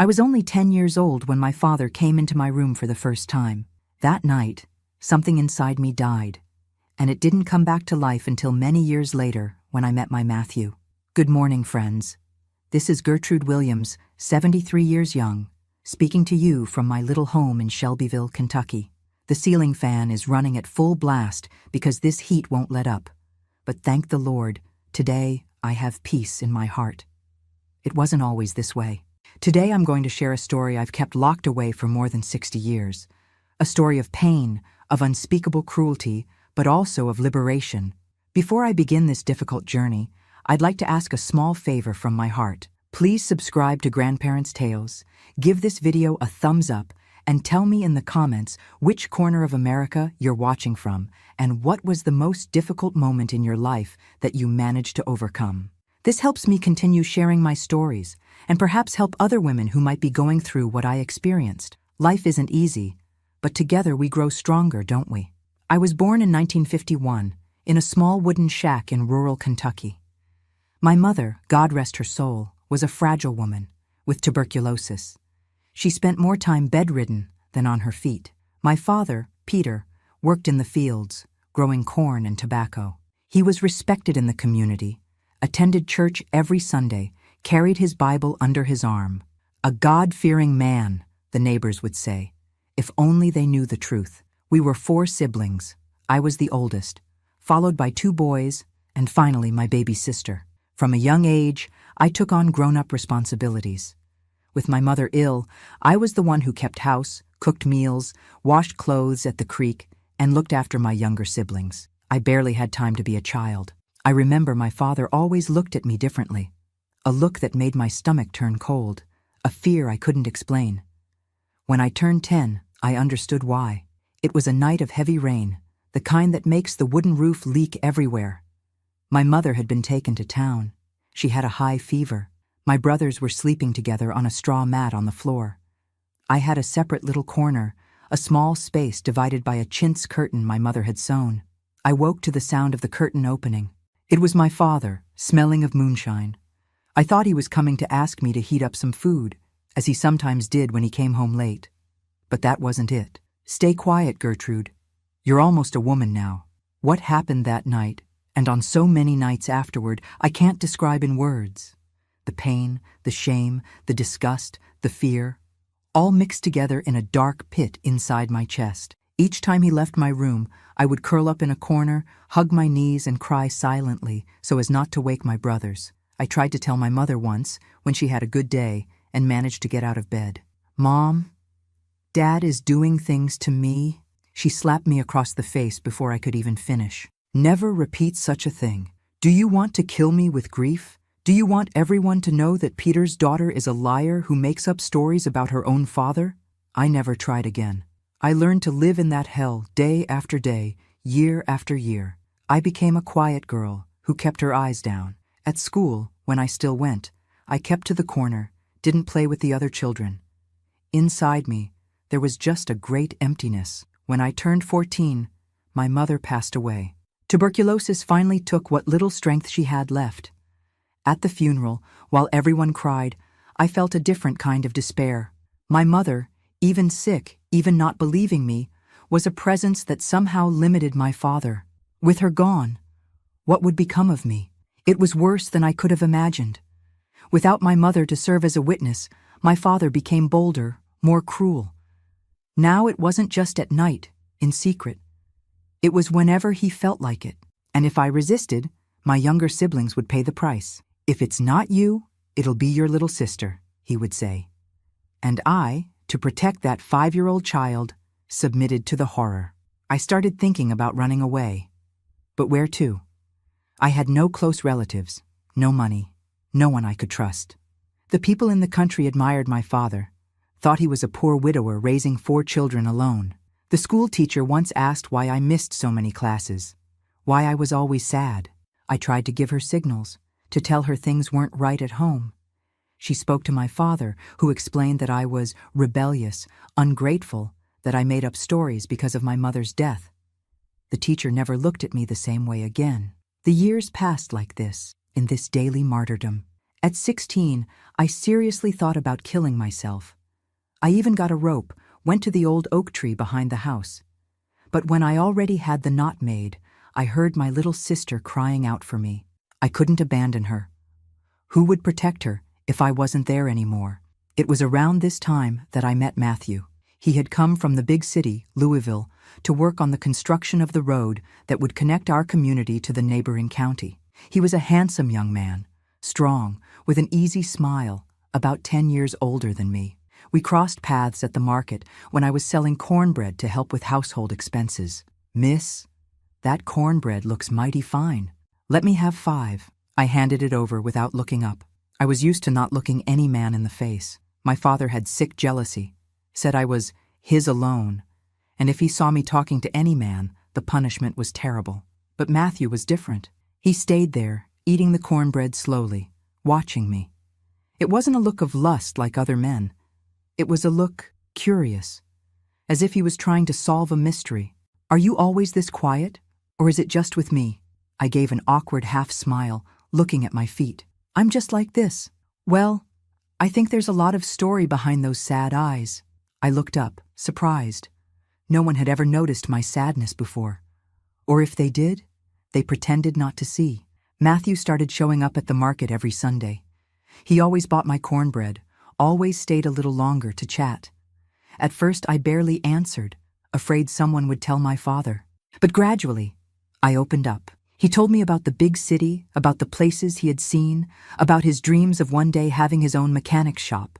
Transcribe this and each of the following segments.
I was only 10 years old when my father came into my room for the first time. That night, something inside me died, and it didn't come back to life until many years later when I met my Matthew. Good morning, friends. This is Gertrude Williams, 73 years young, speaking to you from my little home in Shelbyville, Kentucky. The ceiling fan is running at full blast because this heat won't let up. But thank the Lord, today I have peace in my heart. It wasn't always this way. Today I'm going to share a story I've kept locked away for more than 60 years. A story of pain, of unspeakable cruelty, but also of liberation. Before I begin this difficult journey, I'd like to ask a small favor from my heart. Please subscribe to Grandparents' Tales, give this video a thumbs up, and tell me in the comments which corner of America you're watching from and what was the most difficult moment in your life that you managed to overcome. This helps me continue sharing my stories and perhaps help other women who might be going through what I experienced. Life isn't easy, but together we grow stronger, don't we? I was born in 1951 in a small wooden shack in rural Kentucky. My mother, God rest her soul, was a fragile woman with tuberculosis. She spent more time bedridden than on her feet. My father, Peter, worked in the fields, growing corn and tobacco. He was respected in the community, attended church every Sunday, carried his Bible under his arm. A God-fearing man, the neighbors would say. If only they knew the truth. We were 4 siblings. I was the oldest, followed by 2 boys, and finally my baby sister. From a young age, I took on grown-up responsibilities. With my mother ill, I was the one who kept house, cooked meals, washed clothes at the creek, and looked after my younger siblings. I barely had time to be a child. I remember my father always looked at me differently. A look that made my stomach turn cold, a fear I couldn't explain. When I turned 10, I understood why. It was a night of heavy rain, the kind that makes the wooden roof leak everywhere. My mother had been taken to town. She had a high fever. My brothers were sleeping together on a straw mat on the floor. I had a separate little corner, a small space divided by a chintz curtain my mother had sewn. I woke to the sound of the curtain opening. It was my father, smelling of moonshine. I thought he was coming to ask me to heat up some food, as he sometimes did when he came home late. But that wasn't it. Stay quiet, Gertrude. You're almost a woman now. What happened that night, and on so many nights afterward, I can't describe in words. The pain, the shame, the disgust, the fear, all mixed together in a dark pit inside my chest. Each time he left my room, I would curl up in a corner, hug my knees and cry silently so as not to wake my brothers. I tried to tell my mother once, when she had a good day, and managed to get out of bed. "Mom, Dad is doing things to me." She slapped me across the face before I could even finish. "Never repeat such a thing. Do you want to kill me with grief? Do you want everyone to know that Peter's daughter is a liar who makes up stories about her own father?" I never tried again. I learned to live in that hell day after day, year after year. I became a quiet girl who kept her eyes down. At school, when I still went, I kept to the corner, didn't play with the other children. Inside me, there was just a great emptiness. When I turned 14, my mother passed away. Tuberculosis finally took what little strength she had left. At the funeral, while everyone cried, I felt a different kind of despair. My mother, even sick, even not believing me, was a presence that somehow limited my father. With her gone, what would become of me? It was worse than I could have imagined. Without my mother to serve as a witness, my father became bolder, more cruel. Now it wasn't just at night, in secret. It was whenever he felt like it. And if I resisted, my younger siblings would pay the price. "If it's not you, it'll be your little sister," he would say. And I, to protect that 5-year-old child, submitted to the horror. I started thinking about running away. But where to? I had no close relatives, no money, no one I could trust. The people in the country admired my father, thought he was a poor widower raising 4 children alone. The school teacher once asked why I missed so many classes, why I was always sad. I tried to give her signals, to tell her things weren't right at home. She spoke to my father, who explained that I was rebellious, ungrateful, that I made up stories because of my mother's death. The teacher never looked at me the same way again. The years passed like this, in this daily martyrdom. At 16, I seriously thought about killing myself. I even got a rope, went to the old oak tree behind the house. But when I already had the knot made, I heard my little sister crying out for me. I couldn't abandon her. Who would protect her if I wasn't there anymore? It was around this time that I met Matthew. He had come from the big city, Louisville, to work on the construction of the road that would connect our community to the neighboring county. He was a handsome young man, strong, with an easy smile, about 10 years older than me. We crossed paths at the market when I was selling cornbread to help with household expenses. "Miss, that cornbread looks mighty fine. Let me have 5. I handed it over without looking up. I was used to not looking any man in the face. My father had sick jealousy, said I was his alone, and if he saw me talking to any man, the punishment was terrible. But Matthew was different. He stayed there, eating the cornbread slowly, watching me. It wasn't a look of lust like other men. It was a look curious, as if he was trying to solve a mystery. "Are you always this quiet, or is it just with me?" I gave an awkward half-smile, looking at my feet. "I'm just like this." "Well, I think there's a lot of story behind those sad eyes." I looked up, surprised. No one had ever noticed my sadness before. Or if they did, they pretended not to see. Matthew started showing up at the market every Sunday. He always bought my cornbread, always stayed a little longer to chat. At first I barely answered, afraid someone would tell my father. But gradually, I opened up. He told me about the big city, about the places he had seen, about his dreams of one day having his own mechanic's shop.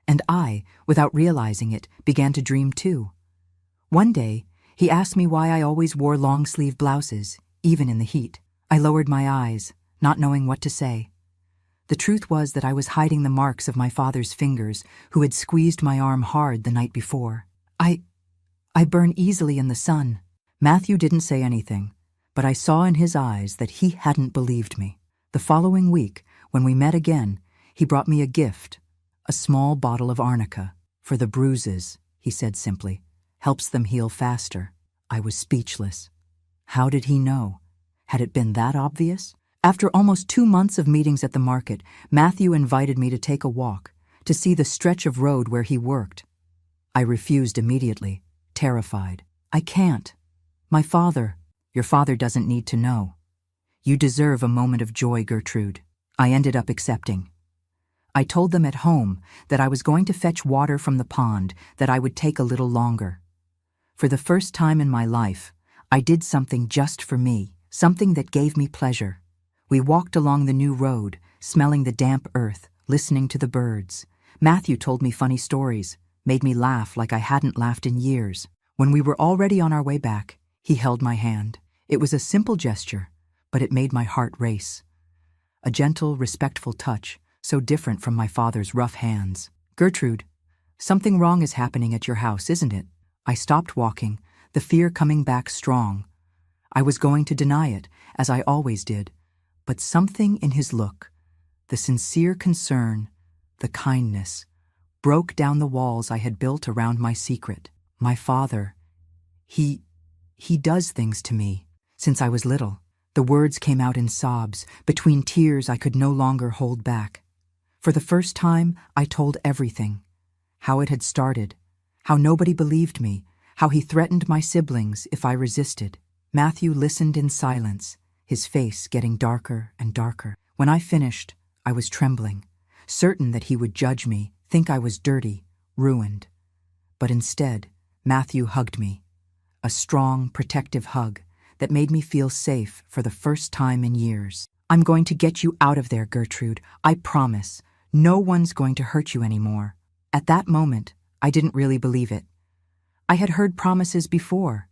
And I, without realizing it, began to dream too. One day, he asked me why I always wore long-sleeve blouses, even in the heat. I lowered my eyes, not knowing what to say. The truth was that I was hiding the marks of my father's fingers, who had squeezed my arm hard the night before. I burn easily in the sun." Matthew didn't say anything, but I saw in his eyes that he hadn't believed me. The following week, when we met again, he brought me a gift, a small bottle of arnica. "For the bruises," he said simply. "Helps them heal faster." I was speechless. How did he know? Had it been that obvious? After almost 2 months of meetings at the market, Matthew invited me to take a walk, to see the stretch of road where he worked. I refused immediately, terrified. "I can't. My father—" "Your father doesn't need to know. You deserve a moment of joy, Gertrude." I ended up accepting. I told them at home that I was going to fetch water from the pond, that I would take a little longer. For the first time in my life, I did something just for me, something that gave me pleasure. We walked along the new road, smelling the damp earth, listening to the birds. Matthew told me funny stories, made me laugh like I hadn't laughed in years. When we were already on our way back, he held my hand. It was a simple gesture, but it made my heart race. A gentle, respectful touch, so different from my father's rough hands. "Gertrude, something wrong is happening at your house, isn't it?" I stopped walking, the fear coming back strong. I was going to deny it, as I always did, but something in his look, the sincere concern, the kindness, broke down the walls I had built around my secret. My father, he does things to me since I was little. The words came out in sobs, between tears I could no longer hold back. For the first time, I told everything. How it had started, how nobody believed me, how he threatened my siblings if I resisted. Matthew listened in silence, his face getting darker and darker. When I finished, I was trembling, certain that he would judge me, think I was dirty, ruined. But instead, Matthew hugged me, a strong, protective hug that made me feel safe for the first time in years. "I'm going to get you out of there, Gertrude. I promise. No one's going to hurt you anymore." At that moment, I didn't really believe it. I had heard promises before.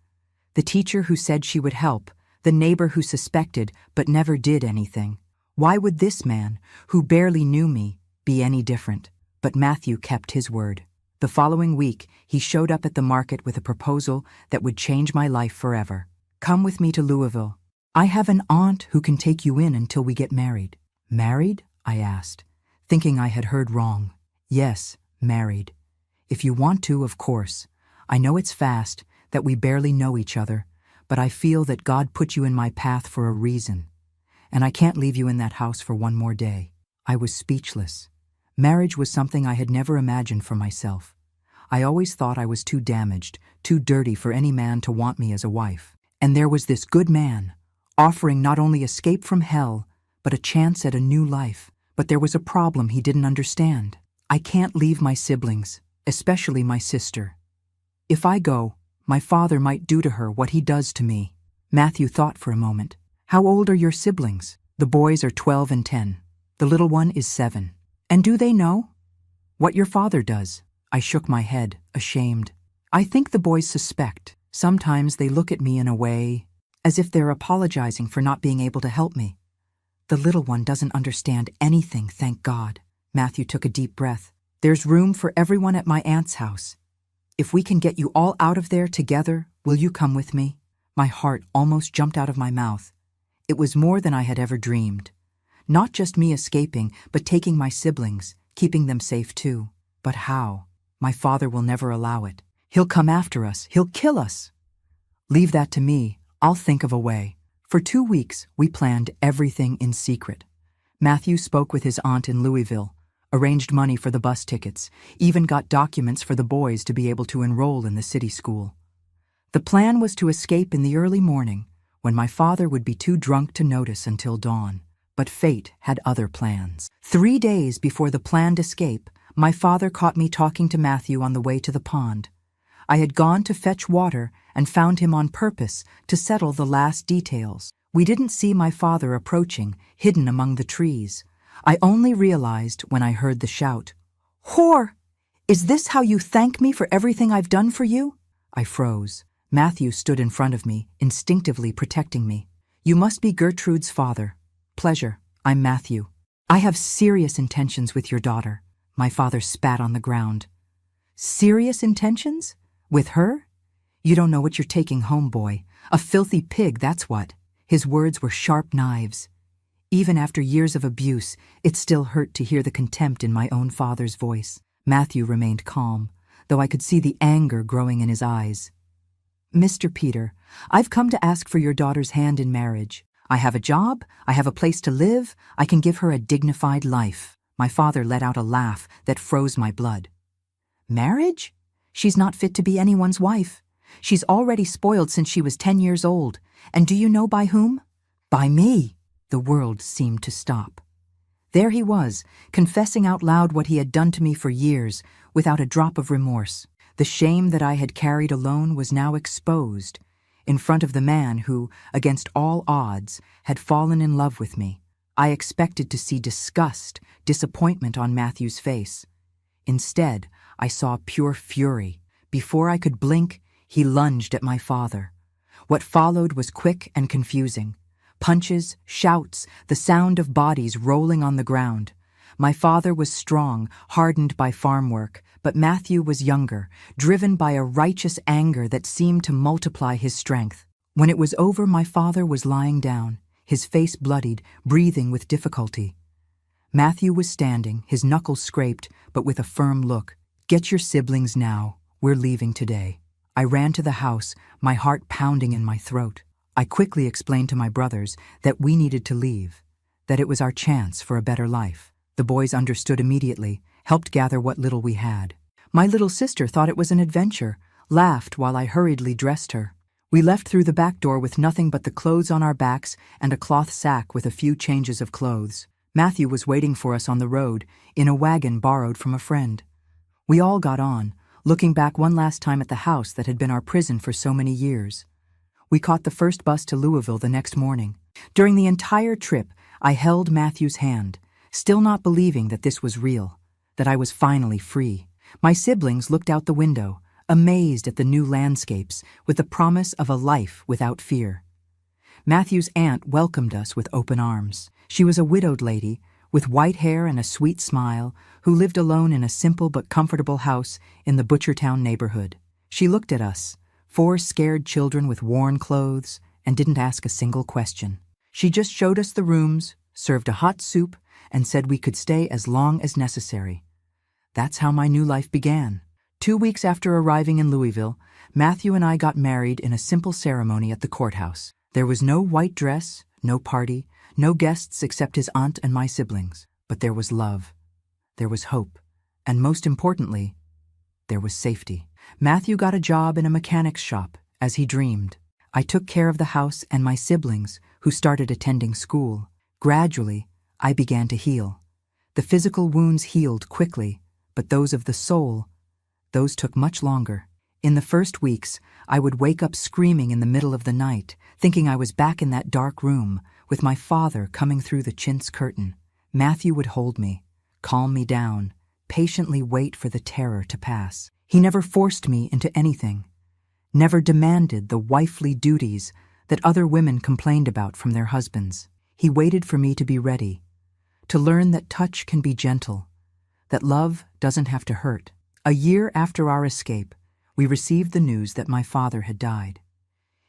The teacher who said she would help, the neighbor who suspected but never did anything. Why would this man, who barely knew me, be any different? But Matthew kept his word. The following week, he showed up at the market with a proposal that would change my life forever. "Come with me to Louisville. I have an aunt who can take you in until we get married." "Married?" I asked, thinking I had heard wrong. "Yes, married. If you want to, of course. I know it's fast, that we barely know each other, but I feel that God put you in my path for a reason, and I can't leave you in that house for one more day." I was speechless. Marriage was something I had never imagined for myself. I always thought I was too damaged, too dirty for any man to want me as a wife. And there was this good man, offering not only escape from hell, but a chance at a new life. But there was a problem he didn't understand. I can't leave my siblings, especially my sister. If I go, my father might do to her what he does to me. Matthew thought for a moment. How old are your siblings? The boys are 12 and 10. The little one is 7. And do they know what your father does? I shook my head, ashamed. I think the boys suspect. Sometimes they look at me in a way as if they're apologizing for not being able to help me. The little one doesn't understand anything, thank God. Matthew took a deep breath. There's room for everyone at my aunt's house. If we can get you all out of there together, will you come with me? My heart almost jumped out of my mouth. It was more than I had ever dreamed. Not just me escaping, but taking my siblings, keeping them safe too. But how? My father will never allow it. He'll come after us. He'll kill us. Leave that to me. I'll think of a way. For 2 weeks, we planned everything in secret. Matthew spoke with his aunt in Louisville, arranged money for the bus tickets, even got documents for the boys to be able to enroll in the city school. The plan was to escape in the early morning, when my father would be too drunk to notice until dawn. But fate had other plans. 3 days before the planned escape, my father caught me talking to Matthew on the way to the pond. I had gone to fetch water and found him on purpose to settle the last details. We didn't see my father approaching, hidden among the trees. I only realized when I heard the shout, "Whore! Is this how you thank me for everything I've done for you?" I froze. Matthew stood in front of me, instinctively protecting me. "You must be Gertrude's father." "Pleasure. I'm Matthew. I have serious intentions with your daughter." My father spat on the ground. "Serious intentions? With her? You don't know what you're taking home, boy. A filthy pig, that's what." His words were sharp knives. Even after years of abuse, it still hurt to hear the contempt in my own father's voice. Matthew remained calm, though I could see the anger growing in his eyes. "Mr. Peter, I've come to ask for your daughter's hand in marriage. I have a job, I have a place to live, I can give her a dignified life." My father let out a laugh that froze my blood. "Marriage? She's not fit to be anyone's wife. She's already spoiled since she was 10 years old. And do you know by whom? By me." The world seemed to stop. There he was, confessing out loud what he had done to me for years, without a drop of remorse. The shame that I had carried alone was now exposed, in front of the man who, against all odds, had fallen in love with me. I expected to see disgust, disappointment on Matthew's face. Instead, I saw pure fury. Before I could blink, he lunged at my father. What followed was quick and confusing. Punches, shouts, the sound of bodies rolling on the ground. My father was strong, hardened by farm work, but Matthew was younger, driven by a righteous anger that seemed to multiply his strength. When it was over, my father was lying down, his face bloodied, breathing with difficulty. Matthew was standing, his knuckles scraped, but with a firm look. "Get your siblings now. We're leaving today." I ran to the house, my heart pounding in my throat. I quickly explained to my brothers that we needed to leave, that it was our chance for a better life. The boys understood immediately, helped gather what little we had. My little sister thought it was an adventure, laughed while I hurriedly dressed her. We left through the back door with nothing but the clothes on our backs and a cloth sack with a few changes of clothes. Matthew was waiting for us on the road, in a wagon borrowed from a friend. We all got on, looking back one last time at the house that had been our prison for so many years. We caught the first bus to Louisville the next morning. During the entire trip, I held Matthew's hand, still not believing that this was real, that I was finally free. My siblings looked out the window, amazed at the new landscapes, with the promise of a life without fear. Matthew's aunt welcomed us with open arms. She was a widowed lady, with white hair and a sweet smile, who lived alone in a simple but comfortable house in the Butchertown neighborhood. She looked at us, 4 scared children with worn clothes, and didn't ask a single question. She just showed us the rooms, served a hot soup, and said we could stay as long as necessary. That's how my new life began. 2 weeks after arriving in Louisville, Matthew and I got married in a simple ceremony at the courthouse. There was no white dress, no party, no guests except his aunt and my siblings. But there was love, there was hope, and most importantly, there was safety. Matthew got a job in a mechanic's shop, as he dreamed. I took care of the house and my siblings, who started attending school. Gradually, I began to heal. The physical wounds healed quickly, but those of the soul, those took much longer. In the first weeks, I would wake up screaming in the middle of the night, thinking I was back in that dark room, with my father coming through the chintz curtain. Matthew would hold me, calm me down, patiently wait for the terror to pass. He never forced me into anything, never demanded the wifely duties that other women complained about from their husbands. He waited for me to be ready, to learn that touch can be gentle, that love doesn't have to hurt. A year after our escape, we received the news that my father had died.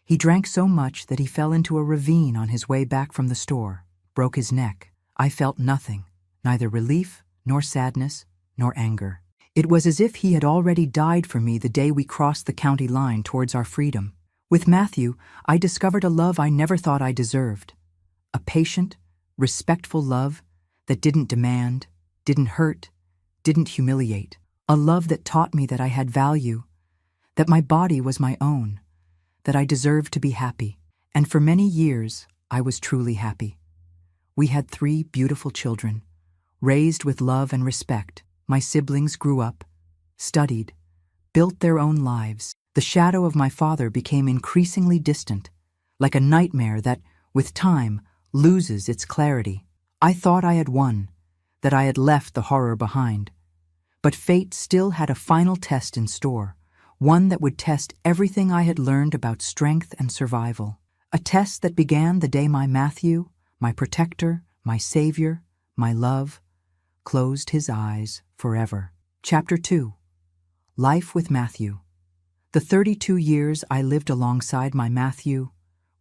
He drank so much that he fell into a ravine on his way back from the store, broke his neck. I felt nothing, neither relief, nor sadness, nor anger. It was as if he had already died for me the day we crossed the county line towards our freedom. With Matthew, I discovered a love I never thought I deserved. A patient, respectful love that didn't demand, didn't hurt, didn't humiliate. A love that taught me that I had value, that my body was my own, that I deserved to be happy. And for many years, I was truly happy. We had 3 beautiful children, raised with love and respect. My siblings grew up, studied, built their own lives. The shadow of my father became increasingly distant, like a nightmare that, with time, loses its clarity. I thought I had won, that I had left the horror behind. But fate still had a final test in store, one that would test everything I had learned about strength and survival. A test that began the day my Matthew, my protector, my savior, my love, closed his eyes forever. Chapter 2. Life with Matthew. The 32 years I lived alongside my Matthew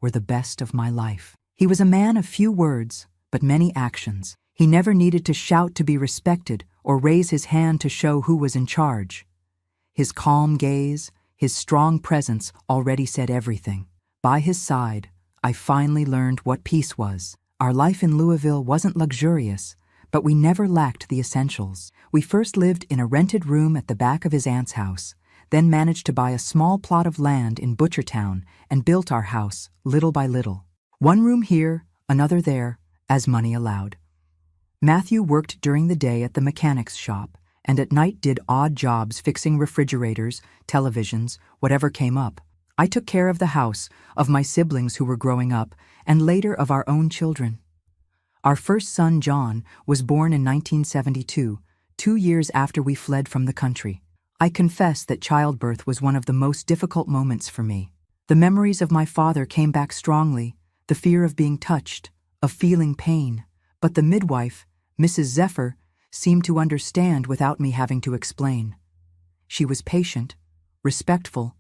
were the best of my life. He was a man of few words, but many actions. He never needed to shout to be respected or raise his hand to show who was in charge. His calm gaze, his strong presence already said everything. By his side, I finally learned what peace was. Our life in Louisville wasn't luxurious, but we never lacked the essentials. We first lived in a rented room at the back of his aunt's house, then managed to buy a small plot of land in Butchertown and built our house little by little. One room here, another there, as money allowed. Matthew worked during the day at the mechanic's shop, and at night did odd jobs fixing refrigerators, televisions, whatever came up. I took care of the house, of my siblings who were growing up, and later of our own children. Our first son, John, was born in 1972, 2 years after we fled from the country. I confess that childbirth was one of the most difficult moments for me. The memories of my father came back strongly, the fear of being touched, of feeling pain. But the midwife, Mrs. Zephyr, seemed to understand without me having to explain. She was patient, respectful,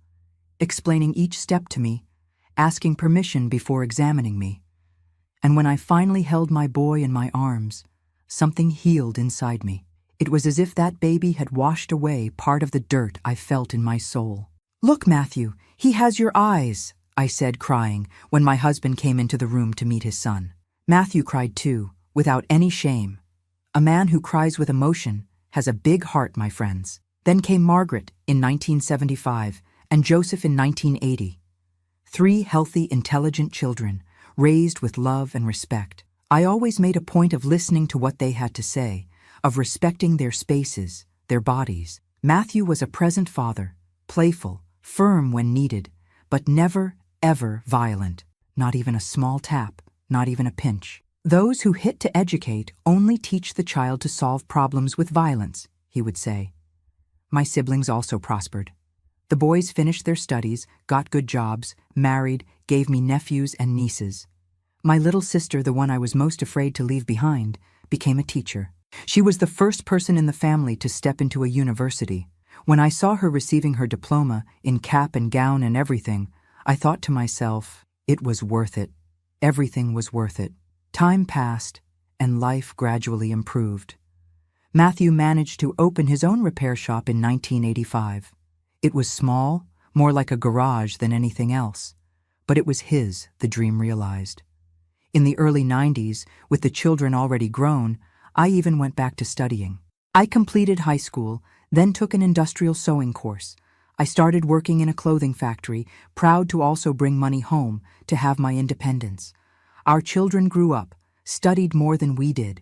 explaining each step to me, asking permission before examining me. And when I finally held my boy in my arms, something healed inside me. It was as if that baby had washed away part of the dirt I felt in my soul. "Look, Matthew, he has your eyes," I said, crying, when my husband came into the room to meet his son. Matthew cried too, without any shame. A man who cries with emotion has a big heart, my friends. Then came Margaret in 1975 and Joseph in 1980. 3 healthy, intelligent children, raised with love and respect. I always made a point of listening to what they had to say, of respecting their spaces, their bodies. Matthew was a present father, playful, firm when needed, but never, ever violent. Not even a small tap, not even a pinch. "Those who hit to educate only teach the child to solve problems with violence," he would say. My siblings also prospered. The boys finished their studies, got good jobs, married, gave me nephews and nieces. My little sister, the one I was most afraid to leave behind, became a teacher. She was the first person in the family to step into a university. When I saw her receiving her diploma, in cap and gown and everything, I thought to myself, it was worth it. Everything was worth it. Time passed, and life gradually improved. Matthew managed to open his own repair shop in 1985. It was small, more like a garage than anything else, but it was his, the dream realized. In the early 90s, with the children already grown, I even went back to studying. I completed high school, then took an industrial sewing course. I started working in a clothing factory, proud to also bring money home, to have my independence. Our children grew up, studied more than we did.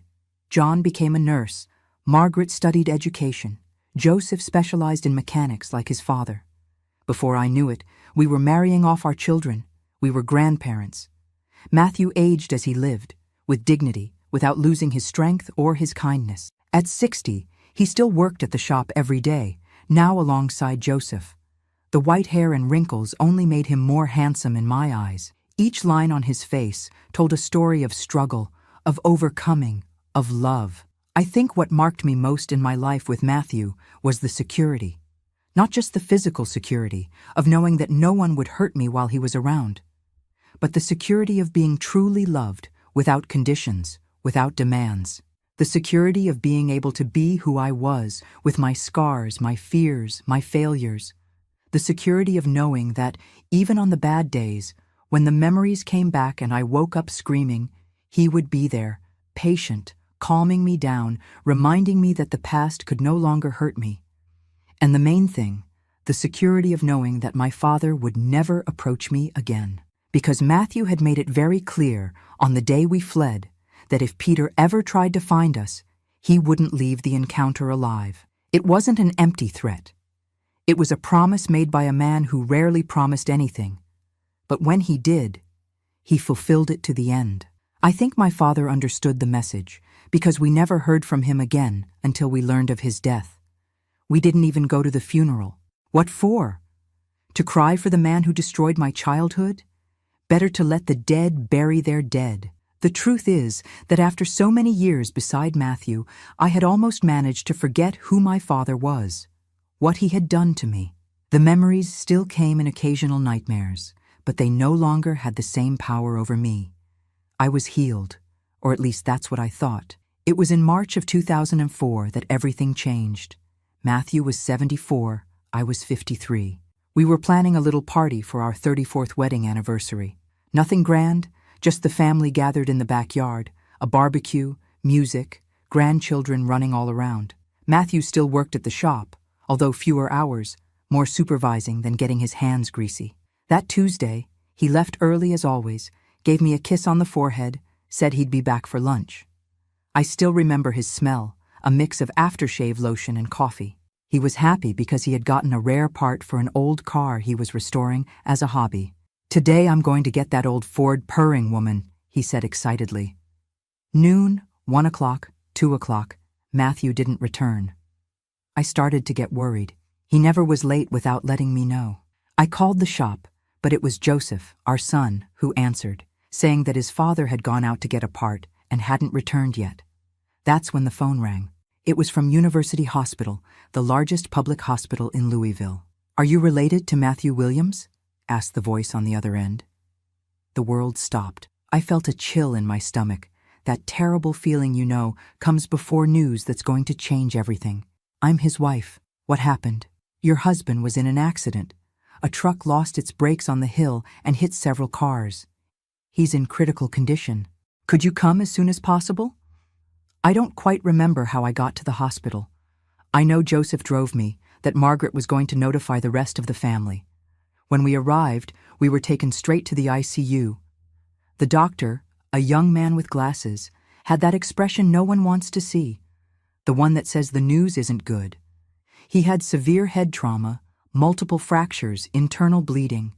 John became a nurse. Margaret studied education. Joseph specialized in mechanics like his father. Before I knew it, we were marrying off our children. We were grandparents. Matthew aged as he lived, with dignity, without losing his strength or his kindness. At 60, he still worked at the shop every day, now alongside Joseph. The white hair and wrinkles only made him more handsome in my eyes. Each line on his face told a story of struggle, of overcoming, of love. I think what marked me most in my life with Matthew was the security. Not just the physical security, of knowing that no one would hurt me while he was around, but the security of being truly loved, without conditions, without demands. The security of being able to be who I was, with my scars, my fears, my failures. The security of knowing that, even on the bad days, when the memories came back and I woke up screaming, he would be there, patient, calming me down, reminding me that the past could no longer hurt me. And the main thing, the security of knowing that my father would never approach me again. Because Matthew had made it very clear, on the day we fled, that if Peter ever tried to find us, he wouldn't leave the encounter alive. It wasn't an empty threat. It was a promise made by a man who rarely promised anything. But when he did, he fulfilled it to the end. I think my father understood the message, because we never heard from him again until we learned of his death. We didn't even go to the funeral. What for? To cry for the man who destroyed my childhood? Better to let the dead bury their dead. The truth is that after so many years beside Matthew, I had almost managed to forget who my father was, what he had done to me. The memories still came in occasional nightmares, but they no longer had the same power over me. I was healed, or at least that's what I thought. It was in March of 2004 that everything changed. Matthew was 74, I was 53. We were planning a little party for our 34th wedding anniversary. Nothing grand, just the family gathered in the backyard, a barbecue, music, grandchildren running all around. Matthew still worked at the shop, although fewer hours, more supervising than getting his hands greasy. That Tuesday, he left early as always, gave me a kiss on the forehead, said he'd be back for lunch. I still remember his smell, a mix of aftershave lotion and coffee. He was happy because he had gotten a rare part for an old car he was restoring as a hobby. "Today I'm going to get that old Ford purring woman," he said excitedly. Noon, 1 o'clock, 2 o'clock, Matthew didn't return. I started to get worried. He never was late without letting me know. I called the shop, but it was Joseph, our son, who answered, saying that his father had gone out to get a part and hadn't returned yet. That's when the phone rang. It was from University Hospital, the largest public hospital in Louisville. "Are you related to Matthew Williams?" asked the voice on the other end. The world stopped. I felt a chill in my stomach. That terrible feeling, comes before news that's going to change everything. "I'm his wife. What happened?" "Your husband was in an accident. A truck lost its brakes on the hill and hit several cars. He's in critical condition. Could you come as soon as possible?" I don't quite remember how I got to the hospital. I know Joseph drove me, that Margaret was going to notify the rest of the family. When we arrived, we were taken straight to the ICU. The doctor, a young man with glasses, had that expression no one wants to see, the one that says the news isn't good. He had severe head trauma, multiple fractures, internal bleeding.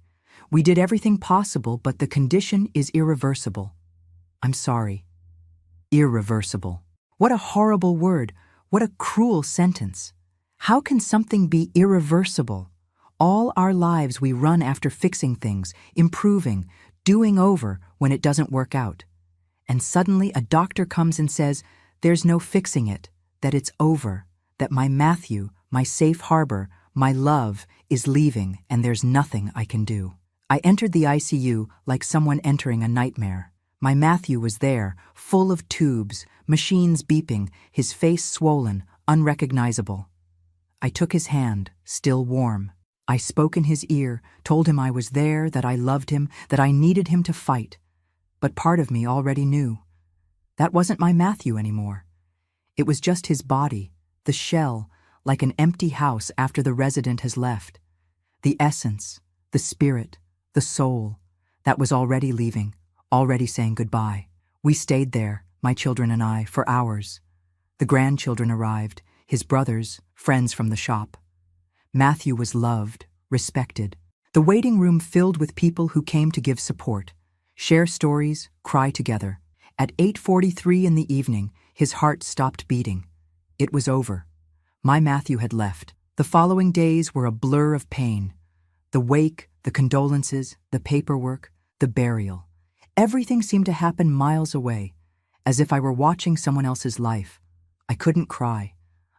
We did everything possible, but the condition is irreversible. I'm sorry. Irreversible. What a horrible word. What a cruel sentence. How can something be irreversible? All our lives we run after fixing things, improving, doing over when it doesn't work out. And suddenly a doctor comes and says, there's no fixing it, that it's over, that my Matthew, my safe harbor, my love, is leaving and there's nothing I can do. I entered the ICU like someone entering a nightmare. My Matthew was there, full of tubes, machines beeping, his face swollen, unrecognizable. I took his hand, still warm. I spoke in his ear, told him I was there, that I loved him, that I needed him to fight. But part of me already knew. That wasn't my Matthew anymore. It was just his body, the shell, like an empty house after the resident has left. The essence, the spirit, the soul, that was already leaving, already saying goodbye. We stayed there, my children and I, for hours. The grandchildren arrived, his brothers, friends from the shop. Matthew was loved, respected. The waiting room filled with people who came to give support, share stories, cry together. At 8:43 in the evening, his heart stopped beating. It was over. My Matthew had left. The following days were a blur of pain. The wake, the condolences, the paperwork, the burial. Everything seemed to happen miles away, as if I were watching someone else's life. I couldn't cry.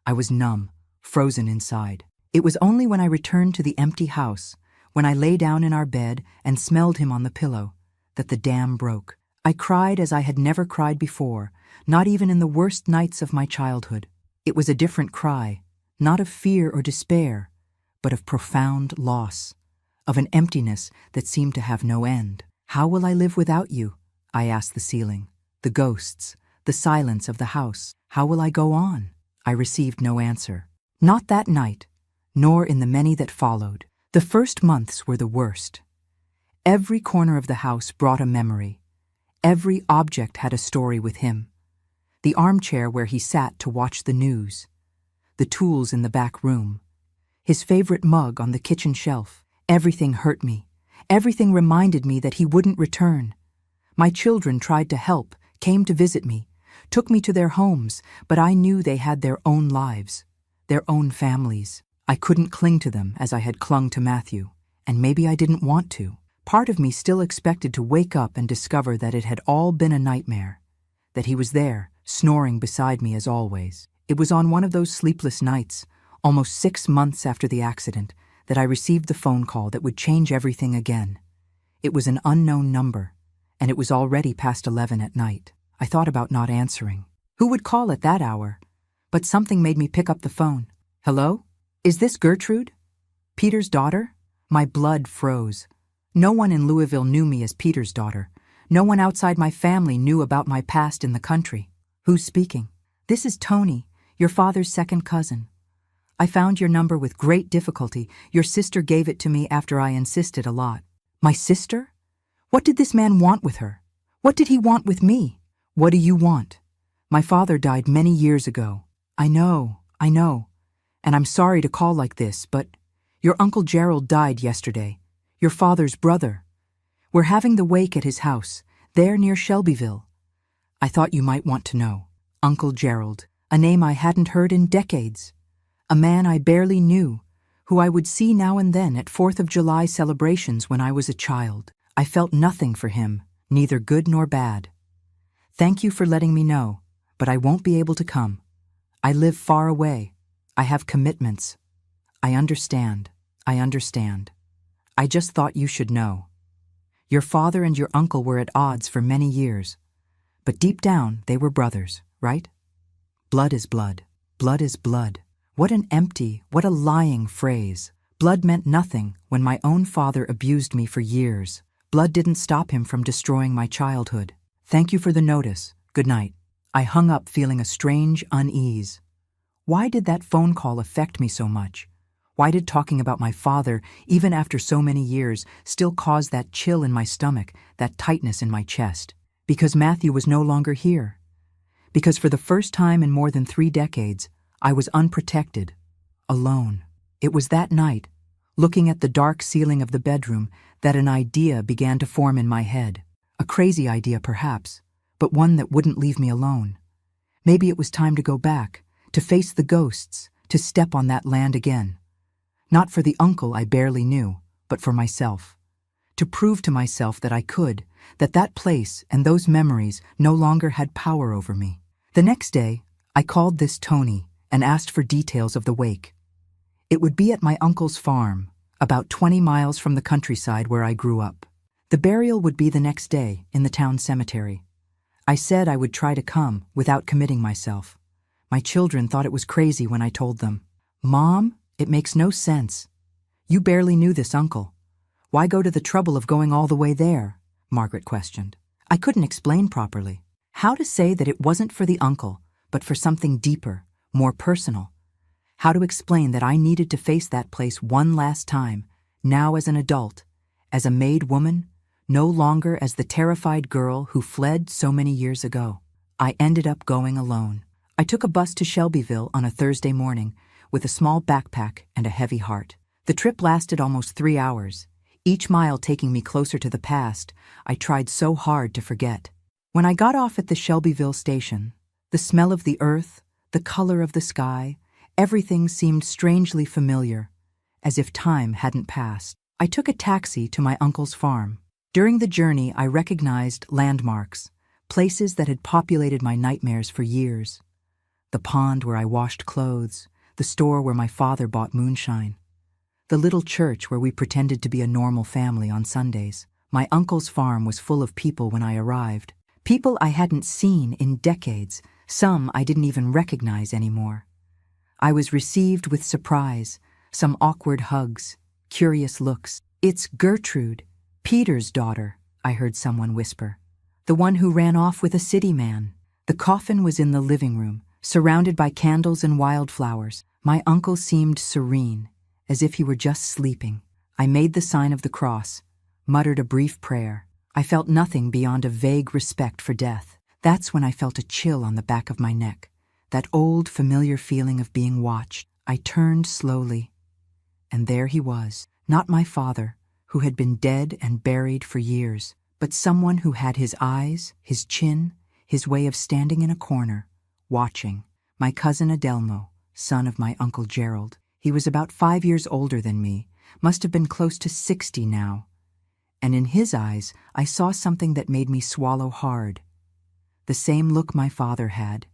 I was numb, frozen inside. It was only when I returned to the empty house, when I lay down in our bed and smelled him on the pillow, that the dam broke. I cried as I had never cried before, not even in the worst nights of my childhood. It was a different cry, not of fear or despair, but of profound loss, of an emptiness that seemed to have no end. How will I live without you? I asked the ceiling, the ghosts, the silence of the house. How will I go on? I received no answer. Not that night, nor in the many that followed. The first months were the worst. Every corner of the house brought a memory. Every object had a story with him. The armchair where he sat to watch the news, the tools in the back room, his favorite mug on the kitchen shelf. Everything hurt me. Everything reminded me that he wouldn't return. My children tried to help, came to visit me, took me to their homes, but I knew they had their own lives, their own families. I couldn't cling to them as I had clung to Matthew, and maybe I didn't want to. Part of me still expected to wake up and discover that it had all been a nightmare, that he was there, snoring beside me as always. It was on one of those sleepless nights, almost 6 months after the accident, that I received the phone call that would change everything again. It was an unknown number, and it was already past 11 at night. I thought about not answering. Who would call at that hour? But something made me pick up the phone. Hello? Is this Gertrude? Peter's daughter? My blood froze. No one in Louisville knew me as Peter's daughter. No one outside my family knew about my past in the country. Who's speaking? This is Tony, your father's second cousin. I found your number with great difficulty. Your sister gave it to me after I insisted a lot. My sister? What did this man want with her? What did he want with me? What do you want? My father died many years ago. I know. And I'm sorry to call like this, but your Uncle Gerald died yesterday. Your father's brother. We're having the wake at his house, there near Shelbyville. I thought you might want to know. Uncle Gerald, a name I hadn't heard in decades. A man I barely knew, who I would see now and then at 4th of July celebrations when I was a child. I felt nothing for him, neither good nor bad. Thank you for letting me know, but I won't be able to come. I live far away. I have commitments. I understand. I just thought you should know. Your father and your uncle were at odds for many years, but deep down they were brothers, right? Blood is blood. Blood is blood. What an empty, what a lying phrase. Blood meant nothing when my own father abused me for years. Blood didn't stop him from destroying my childhood. Thank you for the notice. Good night. I hung up feeling a strange unease. Why did that phone call affect me so much? Why did talking about my father, even after so many years, still cause that chill in my stomach, that tightness in my chest? Because Matthew was no longer here. Because for the first time in more than 3 decades, I was unprotected, alone. It was that night, looking at the dark ceiling of the bedroom, that an idea began to form in my head. A crazy idea, perhaps, but one that wouldn't leave me alone. Maybe it was time to go back, to face the ghosts, to step on that land again. Not for the uncle I barely knew, but for myself. To prove to myself that I could, that place and those memories no longer had power over me. The next day, I called this Tony and asked for details of the wake. It would be at my uncle's farm, about 20 miles from the countryside where I grew up. The burial would be the next day in the town cemetery. I said I would try to come without committing myself. My children thought it was crazy when I told them. Mom, it makes no sense. You barely knew this uncle. Why go to the trouble of going all the way there? Margaret questioned. I couldn't explain properly. How to say that it wasn't for the uncle, but for something deeper, more personal. How to explain that I needed to face that place one last time, now as an adult, as a made woman, no longer as the terrified girl who fled so many years ago. I ended up going alone. I took a bus to Shelbyville on a Thursday morning with a small backpack and a heavy heart. The trip lasted almost 3 hours, each mile taking me closer to the past I tried so hard to forget. When I got off at the Shelbyville station, the smell of the earth, the color of the sky, everything seemed strangely familiar, as if time hadn't passed. I took a taxi to my uncle's farm. During the journey, I recognized landmarks, places that had populated my nightmares for years. The pond where I washed clothes, the store where my father bought moonshine, the little church where we pretended to be a normal family on Sundays. My uncle's farm was full of people when I arrived, people I hadn't seen in decades, some I didn't even recognize anymore. I was received with surprise, some awkward hugs, curious looks. "It's Gertrude, Peter's daughter," I heard someone whisper. "The one who ran off with a city man." The coffin was in the living room, surrounded by candles and wildflowers. My uncle seemed serene, as if he were just sleeping. I made the sign of the cross, muttered a brief prayer. I felt nothing beyond a vague respect for death. That's when I felt a chill on the back of my neck, that old familiar feeling of being watched. I turned slowly, and there he was, not my father, who had been dead and buried for years, but someone who had his eyes, his chin, his way of standing in a corner, watching. My cousin Adelmo, son of my Uncle Gerald. He was about 5 years older than me, must have been close to 60 now. And in his eyes, I saw something that made me swallow hard. The same look my father had.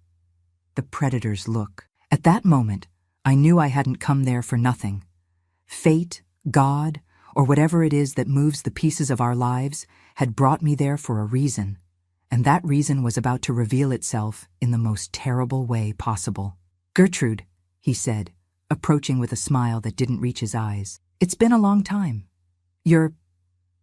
The predator's look. At that moment, I knew I hadn't come there for nothing. Fate, God, or whatever it is that moves the pieces of our lives, had brought me there for a reason. And that reason was about to reveal itself in the most terrible way possible. "Gertrude," he said, approaching with a smile that didn't reach his eyes. "It's been a long time. You're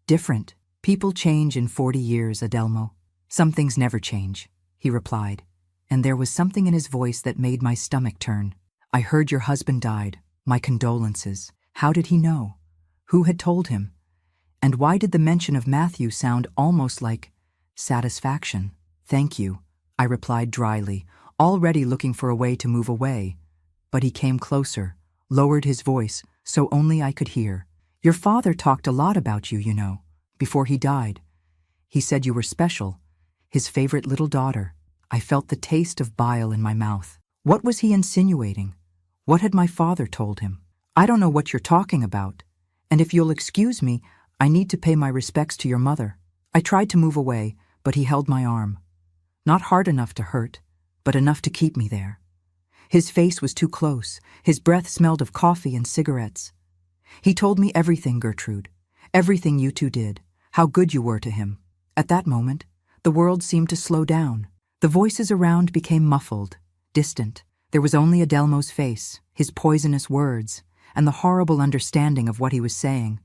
different. People change in 40 years, Adelmo." "Some things never change," he replied, and there was something in his voice that made my stomach turn. "I heard your husband died. My condolences." How did he know? Who had told him? And why did the mention of Matthew sound almost like satisfaction? "Thank you," I replied dryly, already looking for a way to move away. But he came closer, lowered his voice so only I could hear. "Your father talked a lot about you, you know, before he died. He said you were special, his favorite little daughter." I felt the taste of bile in my mouth. What was he insinuating? What had my father told him? "I don't know what you're talking about, and if you'll excuse me, I need to pay my respects to your mother." I tried to move away, but he held my arm. Not hard enough to hurt, but enough to keep me there. His face was too close. His breath smelled of coffee and cigarettes. "He told me everything, Gertrude. Everything you two did. How good you were to him." At that moment, the world seemed to slow down. The voices around became muffled, distant. There was only Adelmo's face, his poisonous words, and the horrible understanding of what he was saying.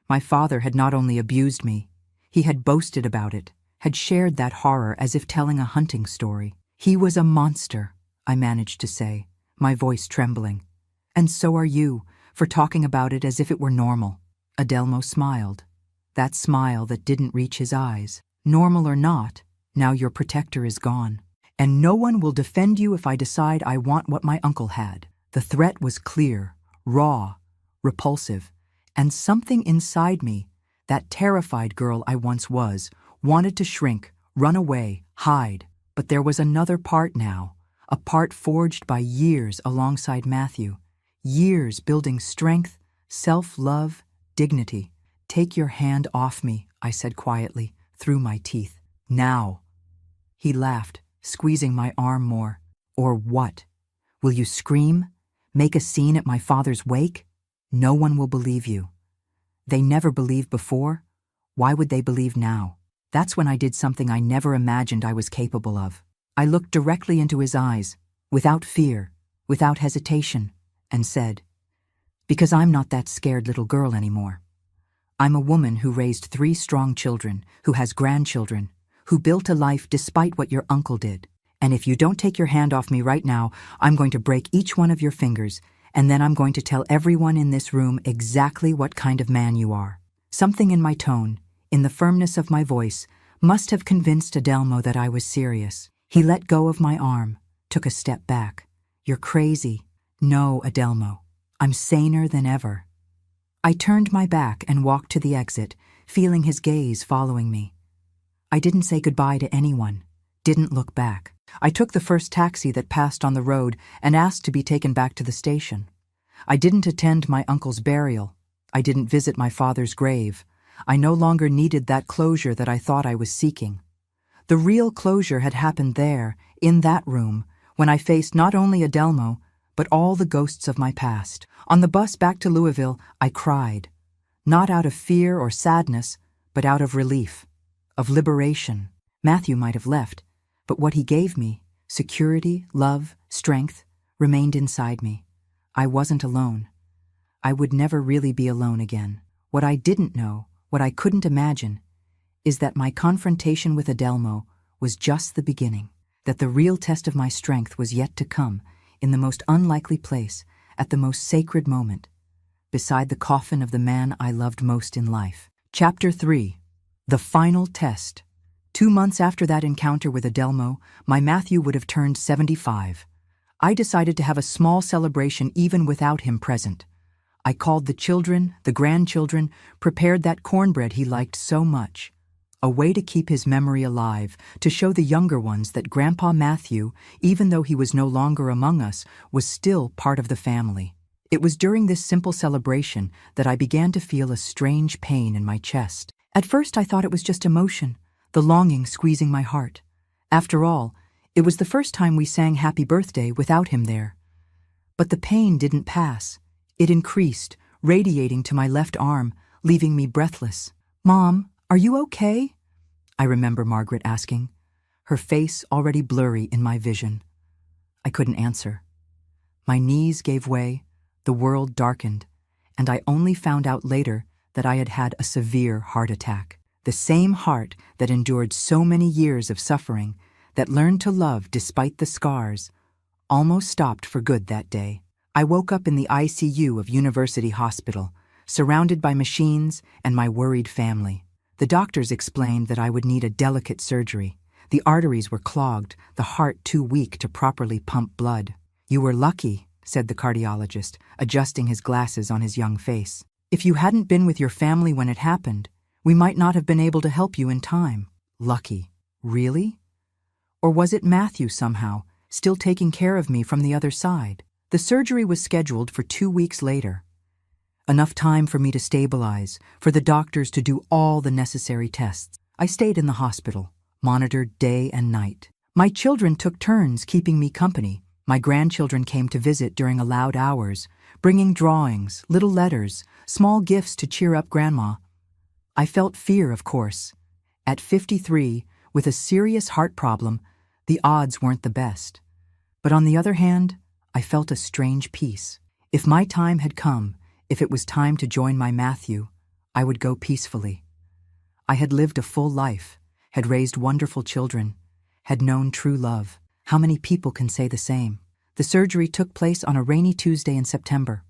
My father had not only abused me, he had boasted about it, had shared that horror as if telling a hunting story. "He was a monster," I managed to say, my voice trembling. "And so are you, for talking about it as if it were normal." Adelmo smiled, that smile that didn't reach his eyes. "Normal or not, now your protector is gone. And no one will defend you if I decide I want what my uncle had." The threat was clear, raw, repulsive, and something inside me, that terrified girl I once was, wanted to shrink, run away, hide. But there was another part now, a part forged by years alongside Matthew, years building strength, self-love, dignity. "Take your hand off me," I said quietly, through my teeth. "Now." He laughed, squeezing my arm more. "Or what? Will you scream? Make a scene at my father's wake? No one will believe you. They never believed before. Why would they believe now?" That's when I did something I never imagined I was capable of. I looked directly into his eyes, without fear, without hesitation, and said, "Because I'm not that scared little girl anymore. I'm a woman who raised 3 strong children, who has grandchildren, who built a life despite what your uncle did. And if you don't take your hand off me right now, I'm going to break each one of your fingers, and then I'm going to tell everyone in this room exactly what kind of man you are." Something in my tone, in the firmness of my voice, must have convinced Adelmo that I was serious. He let go of my arm, took a step back. "You're crazy." "No, Adelmo. I'm saner than ever." I turned my back and walked to the exit, feeling his gaze following me. I didn't say goodbye to anyone, didn't look back. I took the first taxi that passed on the road and asked to be taken back to the station. I didn't attend my uncle's burial. I didn't visit my father's grave. I no longer needed that closure that I thought I was seeking. The real closure had happened there, in that room, when I faced not only Adelmo, but all the ghosts of my past. On the bus back to Louisville, I cried. Not out of fear or sadness, but out of relief, of liberation. Matthew might have left, but what he gave me, security, love, strength, remained inside me. I wasn't alone. I would never really be alone again. What I didn't know, what I couldn't imagine, is that my confrontation with Adelmo was just the beginning, that the real test of my strength was yet to come, in the most unlikely place, at the most sacred moment, beside the coffin of the man I loved most in life. Chapter 3. The Final Test. 2 months after that encounter with Adelmo, my Matthew would have turned 75. I decided to have a small celebration even without him present. I called the children, the grandchildren, prepared that cornbread he liked so much. A way to keep his memory alive, to show the younger ones that Grandpa Matthew, even though he was no longer among us, was still part of the family. It was during this simple celebration that I began to feel a strange pain in my chest. At first I thought it was just emotion, the longing squeezing my heart. After all, it was the first time we sang Happy Birthday without him there. But the pain didn't pass. It increased, radiating to my left arm, leaving me breathless. "Mom, are you okay?" I remember Margaret asking, her face already blurry in my vision. I couldn't answer. My knees gave way, the world darkened, and I only found out later that I had had a severe heart attack. The same heart that endured so many years of suffering, that learned to love despite the scars, almost stopped for good that day. I woke up in the ICU of University Hospital, surrounded by machines and my worried family. The doctors explained that I would need a delicate surgery. The arteries were clogged, the heart too weak to properly pump blood. "You were lucky," said the cardiologist, adjusting his glasses on his young face. "If you hadn't been with your family when it happened, we might not have been able to help you in time." Lucky. Really? Or was it Matthew somehow, still taking care of me from the other side? The surgery was scheduled for 2 weeks later. Enough time for me to stabilize, for the doctors to do all the necessary tests. I stayed in the hospital, monitored day and night. My children took turns keeping me company. My grandchildren came to visit during allowed hours, bringing drawings, little letters, small gifts to cheer up Grandma. I felt fear, of course. At 53, with a serious heart problem, the odds weren't the best. But on the other hand, I felt a strange peace. If my time had come, if it was time to join my Matthew, I would go peacefully. I had lived a full life, had raised wonderful children, had known true love. How many people can say the same? The surgery took place on a rainy Tuesday in September.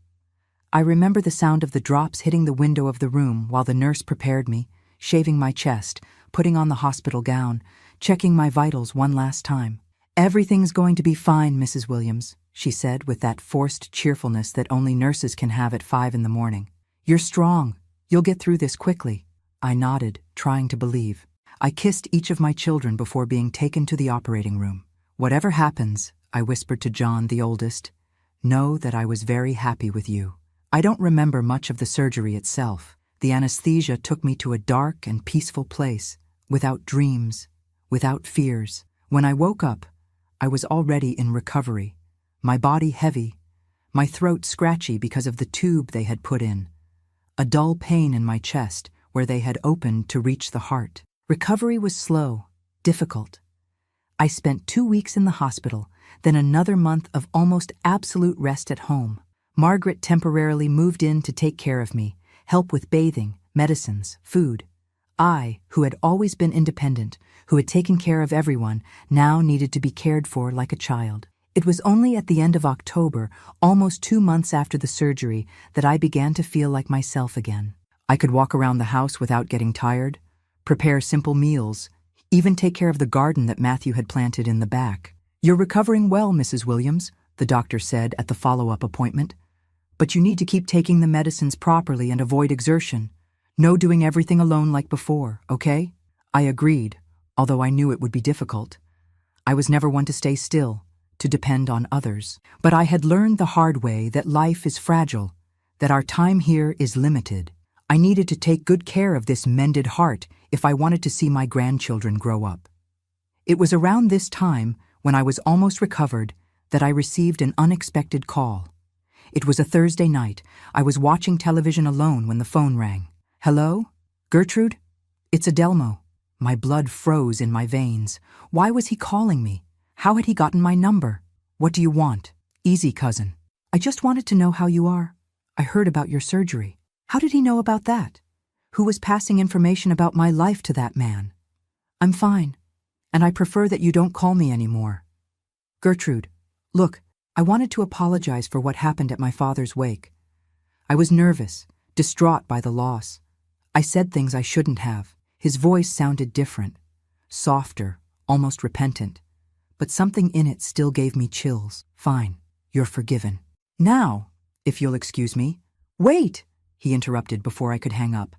I remember the sound of the drops hitting the window of the room while the nurse prepared me, shaving my chest, putting on the hospital gown, checking my vitals one last time. "Everything's going to be fine, Mrs. Williams," she said with that forced cheerfulness that only nurses can have at 5 in the morning. "You're strong. You'll get through this quickly." I nodded, trying to believe. I kissed each of my children before being taken to the operating room. "Whatever happens," I whispered to John, the oldest, "know that I was very happy with you." I don't remember much of the surgery itself. The anesthesia took me to a dark and peaceful place, without dreams, without fears. When I woke up, I was already in recovery, my body heavy, my throat scratchy because of the tube they had put in, a dull pain in my chest where they had opened to reach the heart. Recovery was slow, difficult. I spent 2 weeks in the hospital, then another month of almost absolute rest at home. Margaret temporarily moved in to take care of me, help with bathing, medicines, food. I, who had always been independent, who had taken care of everyone, now needed to be cared for like a child. It was only at the end of October, almost 2 months after the surgery, that I began to feel like myself again. I could walk around the house without getting tired, prepare simple meals, even take care of the garden that Matthew had planted in the back. "You're recovering well, Mrs. Williams," the doctor said at the follow-up appointment. "But you need to keep taking the medicines properly and avoid exertion. No doing everything alone like before, okay?" I agreed, although I knew it would be difficult. I was never one to stay still, to depend on others. But I had learned the hard way that life is fragile, that our time here is limited. I needed to take good care of this mended heart if I wanted to see my grandchildren grow up. It was around this time, when I was almost recovered, that I received an unexpected call. It was a Thursday night. I was watching television alone when the phone rang. "Hello? Gertrude? It's Adelmo." My blood froze in my veins. Why was he calling me? How had he gotten my number? "What do you want?" "Easy, cousin. I just wanted to know how you are. I heard about your surgery." How did he know about that? Who was passing information about my life to that man? "I'm fine, and I prefer that you don't call me anymore." "Gertrude, look, I wanted to apologize for what happened at my father's wake. I was nervous, distraught by the loss. I said things I shouldn't have." His voice sounded different, softer, almost repentant, but something in it still gave me chills. "Fine, you're forgiven. Now, if you'll excuse me—" "Wait!" he interrupted before I could hang up.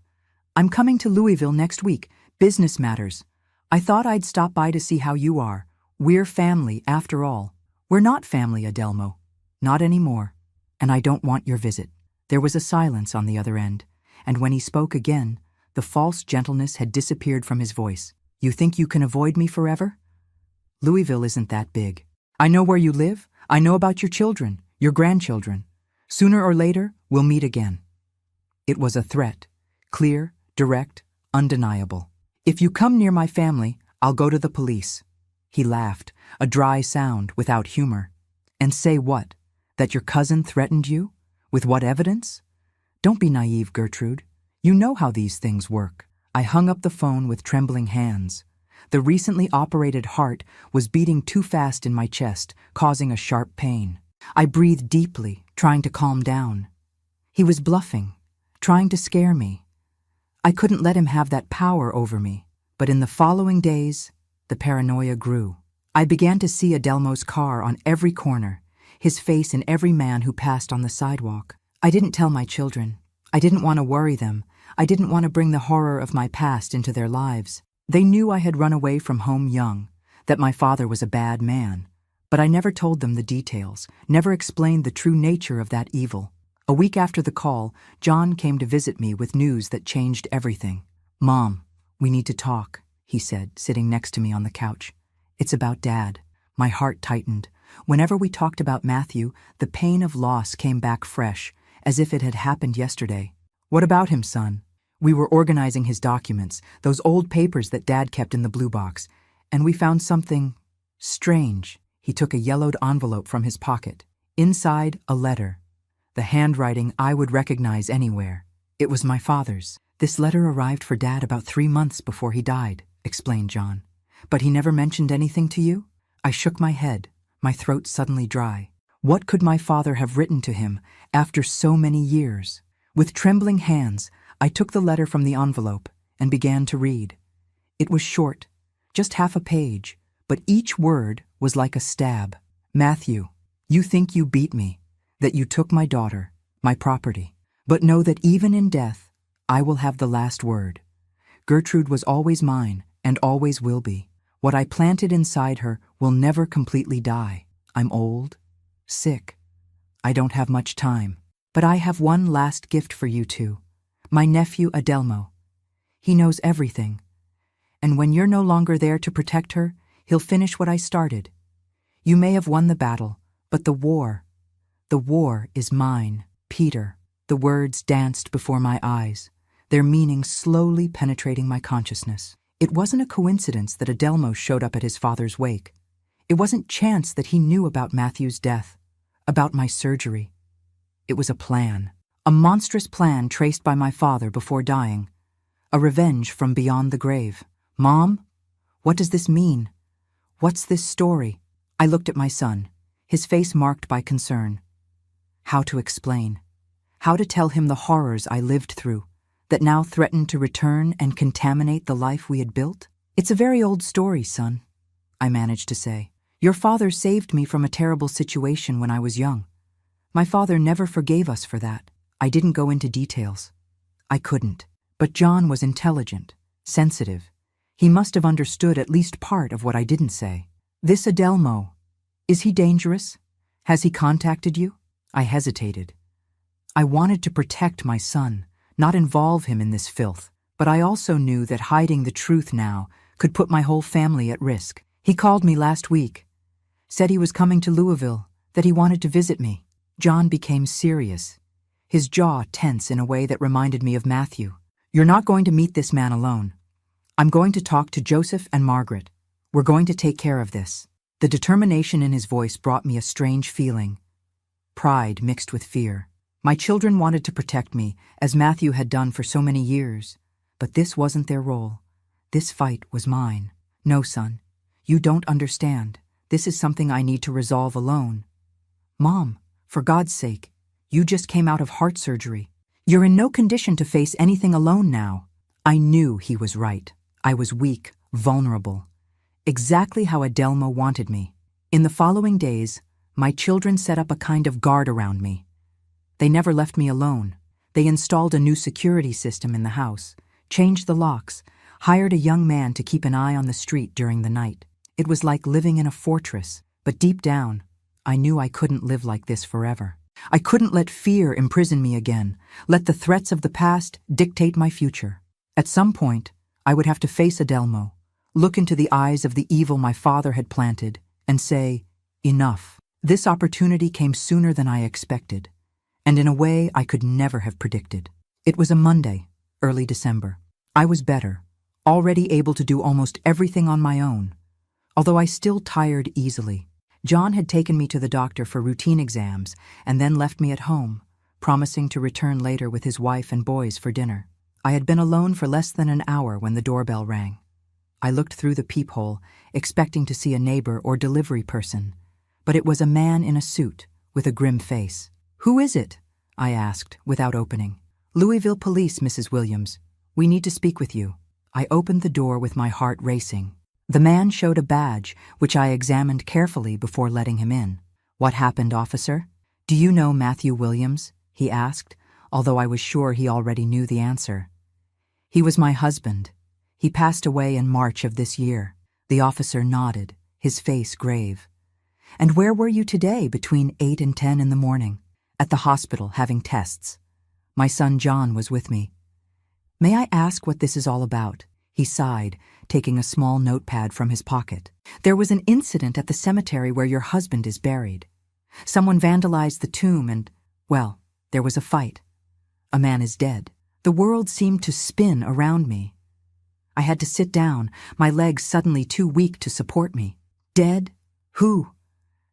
"I'm coming to Louisville next week, business matters. I thought I'd stop by to see how you are. We're family, after all." "We're not family, Adelmo. Not anymore. And I don't want your visit." There was a silence on the other end, and when he spoke again, the false gentleness had disappeared from his voice. "You think you can avoid me forever? Louisville isn't that big. I know where you live. I know about your children, your grandchildren. Sooner or later, we'll meet again." It was a threat, clear, direct, undeniable. "If you come near my family, I'll go to the police." He laughed, a dry sound without humor. "And say what? That your cousin threatened you? With what evidence? Don't be naive, Gertrude. You know how these things work." I hung up the phone with trembling hands. The recently operated heart was beating too fast in my chest, causing a sharp pain. I breathed deeply, trying to calm down. He was bluffing, trying to scare me. I couldn't let him have that power over me. But in the following days, the paranoia grew. I began to see Adelmo's car on every corner, his face in every man who passed on the sidewalk. I didn't tell my children. I didn't want to worry them. I didn't want to bring the horror of my past into their lives. They knew I had run away from home young, that my father was a bad man. But I never told them the details, never explained the true nature of that evil. A week after the call, John came to visit me with news that changed everything. "Mom, we need to talk," he said, sitting next to me on the couch. "It's about Dad." My heart tightened. Whenever we talked about Matthew, the pain of loss came back fresh, as if it had happened yesterday. "What about him, son?" We were organizing his documents, those old papers that Dad kept in the blue box, and we found something strange. He took a yellowed envelope from his pocket. Inside, a letter. The handwriting I would recognize anywhere. It was my father's. "This letter arrived for Dad about 3 months before he died," explained John. "But he never mentioned anything to you?" I shook my head, my throat suddenly dry. What could my father have written to him after so many years? With trembling hands, I took the letter from the envelope and began to read. It was short, just half a page, but each word was like a stab. "Matthew, you think you beat me, that you took my daughter, my property. But know that even in death, I will have the last word. Gertrude was always mine and always will be. What I planted inside her will never completely die. I'm old, sick. I don't have much time. But I have one last gift for you two. My nephew Adelmo. He knows everything. And when you're no longer there to protect her, he'll finish what I started. You may have won the battle, but the war is mine, Peter." The words danced before my eyes, their meaning slowly penetrating my consciousness. It wasn't a coincidence that Adelmo showed up at his father's wake. It wasn't chance that he knew about Matthew's death, about my surgery. It was a plan, a monstrous plan traced by my father before dying. A revenge from beyond the grave. Mom? What does this mean? What's this story? I looked at my son, his face marked by concern. How to explain? How to tell him the horrors I lived through, that now threatened to return and contaminate the life we had built? It's a very old story, son, I managed to say. Your father saved me from a terrible situation when I was young. My father never forgave us for that. I didn't go into details. I couldn't. But John was intelligent, sensitive. He must have understood at least part of what I didn't say. This Adelmo, is he dangerous? Has he contacted you? I hesitated. I wanted to protect my son, not involve him in this filth, but I also knew that hiding the truth now could put my whole family at risk. He called me last week, said he was coming to Louisville, that he wanted to visit me. John became serious, his jaw tense in a way that reminded me of Matthew. You're not going to meet this man alone. I'm going to talk to Joseph and Margaret. We're going to take care of this. The determination in his voice brought me a strange feeling. Pride mixed with fear. My children wanted to protect me, as Matthew had done for so many years. But this wasn't their role. This fight was mine. No, son, you don't understand. This is something I need to resolve alone. Mom, for God's sake, you just came out of heart surgery. You're in no condition to face anything alone now. I knew he was right. I was weak, vulnerable. Exactly how Adelmo wanted me. In the following days, my children set up a kind of guard around me. They never left me alone. They installed a new security system in the house, changed the locks, hired a young man to keep an eye on the street during the night. It was like living in a fortress, but deep down, I knew I couldn't live like this forever. I couldn't let fear imprison me again, let the threats of the past dictate my future. At some point, I would have to face Adelmo, look into the eyes of the evil my father had planted, and say, enough. This opportunity came sooner than I expected, and in a way I could never have predicted. It was a Monday, early December. I was better, already able to do almost everything on my own, although I still tired easily. John had taken me to the doctor for routine exams and then left me at home, promising to return later with his wife and boys for dinner. I had been alone for less than an hour when the doorbell rang. I looked through the peephole, expecting to see a neighbor or delivery person, but it was a man in a suit with a grim face. Who is it? I asked, without opening. Louisville Police, Mrs. Williams. We need to speak with you. I opened the door with my heart racing. The man showed a badge, which I examined carefully before letting him in. What happened, officer? Do you know Matthew Williams? He asked, although I was sure he already knew the answer. He was my husband. He passed away in March of this year. The officer nodded, his face grave. And where were you today between 8 and 10 in the morning? At the hospital, having tests. My son John was with me. May I ask what this is all about? He sighed, taking a small notepad from his pocket. There was an incident at the cemetery where your husband is buried. Someone vandalized the tomb and, well, there was a fight. A man is dead. The world seemed to spin around me. I had to sit down, my legs suddenly too weak to support me. Dead? Who?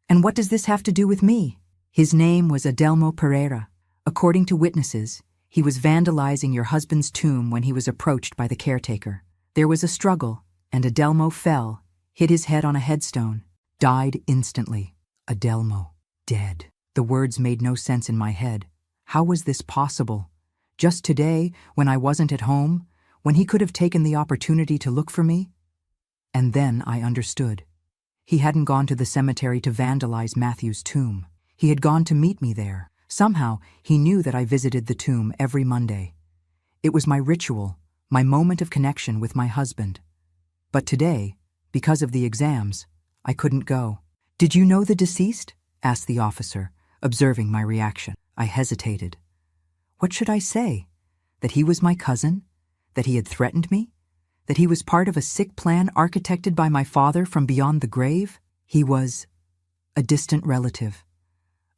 And what does this have to do with me? His name was Adelmo Pereira. According to witnesses, he was vandalizing your husband's tomb when he was approached by the caretaker. There was a struggle, and Adelmo fell, hit his head on a headstone, died instantly. Adelmo, dead. The words made no sense in my head. How was this possible? Just today, when I wasn't at home, when he could have taken the opportunity to look for me? And then I understood. He hadn't gone to the cemetery to vandalize Matthew's tomb. He had gone to meet me there. Somehow, he knew that I visited the tomb every Monday. It was my ritual, my moment of connection with my husband. But today, because of the exams, I couldn't go. Did you know the deceased? Asked the officer, observing my reaction. I hesitated. What should I say? That he was my cousin? That he had threatened me? That he was part of a sick plan architected by my father from beyond the grave? He was a distant relative.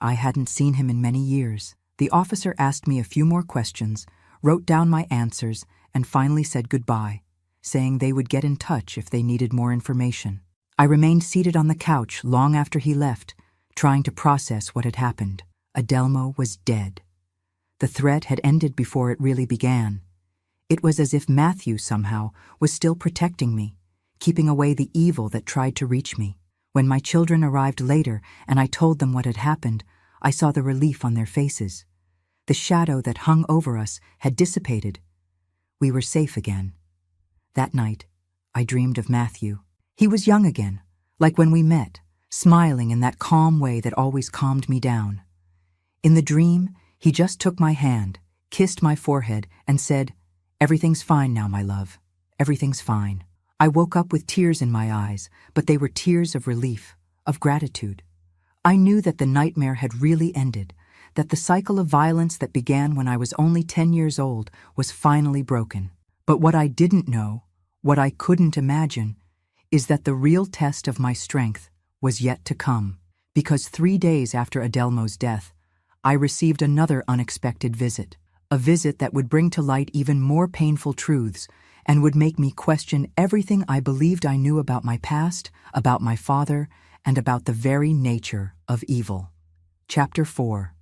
I hadn't seen him in many years. The officer asked me a few more questions, wrote down my answers, and finally said goodbye, saying they would get in touch if they needed more information. I remained seated on the couch long after he left, trying to process what had happened. Adelmo was dead. The threat had ended before it really began. It was as if Matthew somehow was still protecting me, keeping away the evil that tried to reach me. When my children arrived later and I told them what had happened, I saw the relief on their faces. The shadow that hung over us had dissipated. We were safe again. That night, I dreamed of Matthew. He was young again, like when we met, smiling in that calm way that always calmed me down. In the dream, he just took my hand, kissed my forehead, and said, "Everything's fine now, my love. Everything's fine." I woke up with tears in my eyes, but they were tears of relief, of gratitude. I knew that the nightmare had really ended, that the cycle of violence that began when I was only 10 years old was finally broken. But what I didn't know, what I couldn't imagine, is that the real test of my strength was yet to come. Because 3 days after Adelmo's death, I received another unexpected visit, a visit that would bring to light even more painful truths and would make me question everything I believed I knew about my past, about my father, and about the very nature of evil. Chapter 4.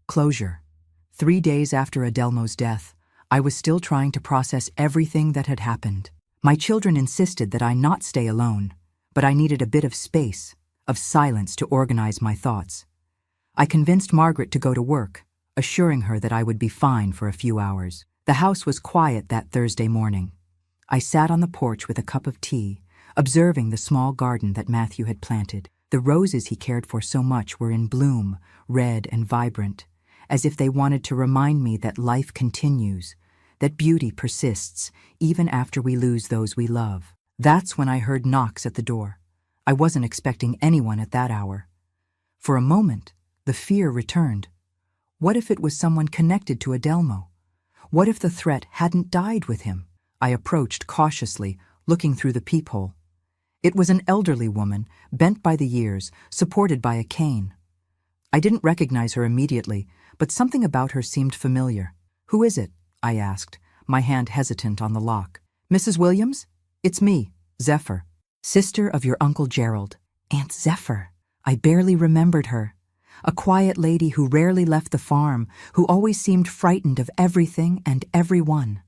Closure. 3 days after Adelmo's death, I was still trying to process everything that had happened. My children insisted that I not stay alone, but I needed a bit of space, of silence to organize my thoughts. I convinced Margaret to go to work, assuring her that I would be fine for a few hours. The house was quiet that Thursday morning. I sat on the porch with a cup of tea, observing the small garden that Matthew had planted. The roses he cared for so much were in bloom, red and vibrant, as if they wanted to remind me that life continues, that beauty persists even after we lose those we love. That's when I heard knocks at the door. I wasn't expecting anyone at that hour. For a moment, the fear returned. What if it was someone connected to Adelmo? What if the threat hadn't died with him? I approached cautiously, looking through the peephole. It was an elderly woman, bent by the years, supported by a cane. I didn't recognize her immediately, but something about her seemed familiar. "Who is it?" I asked, my hand hesitant on the lock. "Mrs. Williams? It's me, Zephyr, sister of your Uncle Gerald." Aunt Zephyr. I barely remembered her. A quiet lady who rarely left the farm, who always seemed frightened of everything and everyone.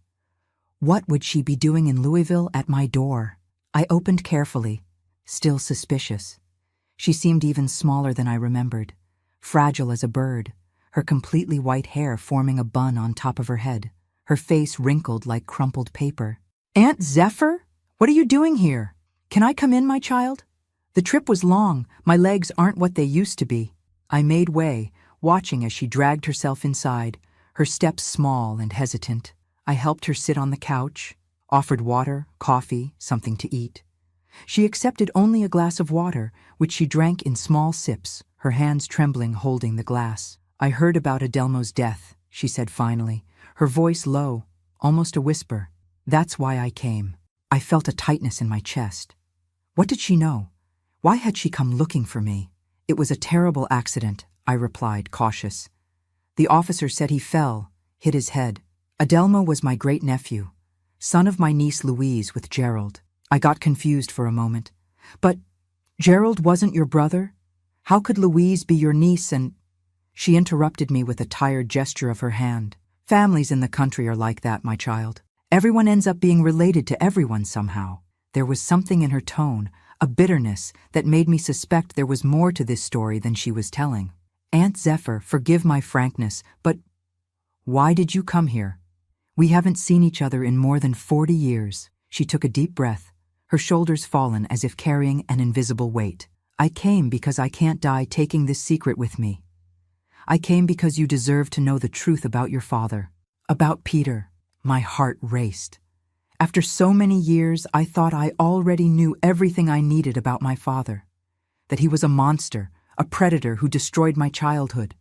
What would she be doing in Louisville at my door? I opened carefully, still suspicious. She seemed even smaller than I remembered, fragile as a bird, her completely white hair forming a bun on top of her head, her face wrinkled like crumpled paper. "Aunt Zephyr? What are you doing here? Can I come in, my child? The trip was long, my legs aren't what they used to be." I made way, watching as she dragged herself inside, her steps small and hesitant. I helped her sit on the couch, offered water, coffee, something to eat. She accepted only a glass of water, which she drank in small sips, her hands trembling holding the glass. "I heard about Adelmo's death," she said finally, her voice low, almost a whisper. "That's why I came." I felt a tightness in my chest. What did she know? Why had she come looking for me? "It was a terrible accident," I replied, cautious. "The officer said he fell, hit his head. Adelmo was my great-nephew, son of my niece Louise with Gerald." I got confused for a moment. "But Gerald wasn't your brother? How could Louise be your niece and—" She interrupted me with a tired gesture of her hand. "Families in the country are like that, my child. Everyone ends up being related to everyone somehow." There was something in her tone, a bitterness, that made me suspect there was more to this story than she was telling. "Aunt Zephyr, forgive my frankness, but why did you come here? We haven't seen each other in more than 40 years. She took a deep breath, her shoulders fallen as if carrying an invisible weight. "I came because I can't die taking this secret with me. I came because you deserve to know the truth about your father, about Peter." My heart raced. After so many years, I thought I already knew everything I needed about my father. That he was a monster, a predator who destroyed my childhood.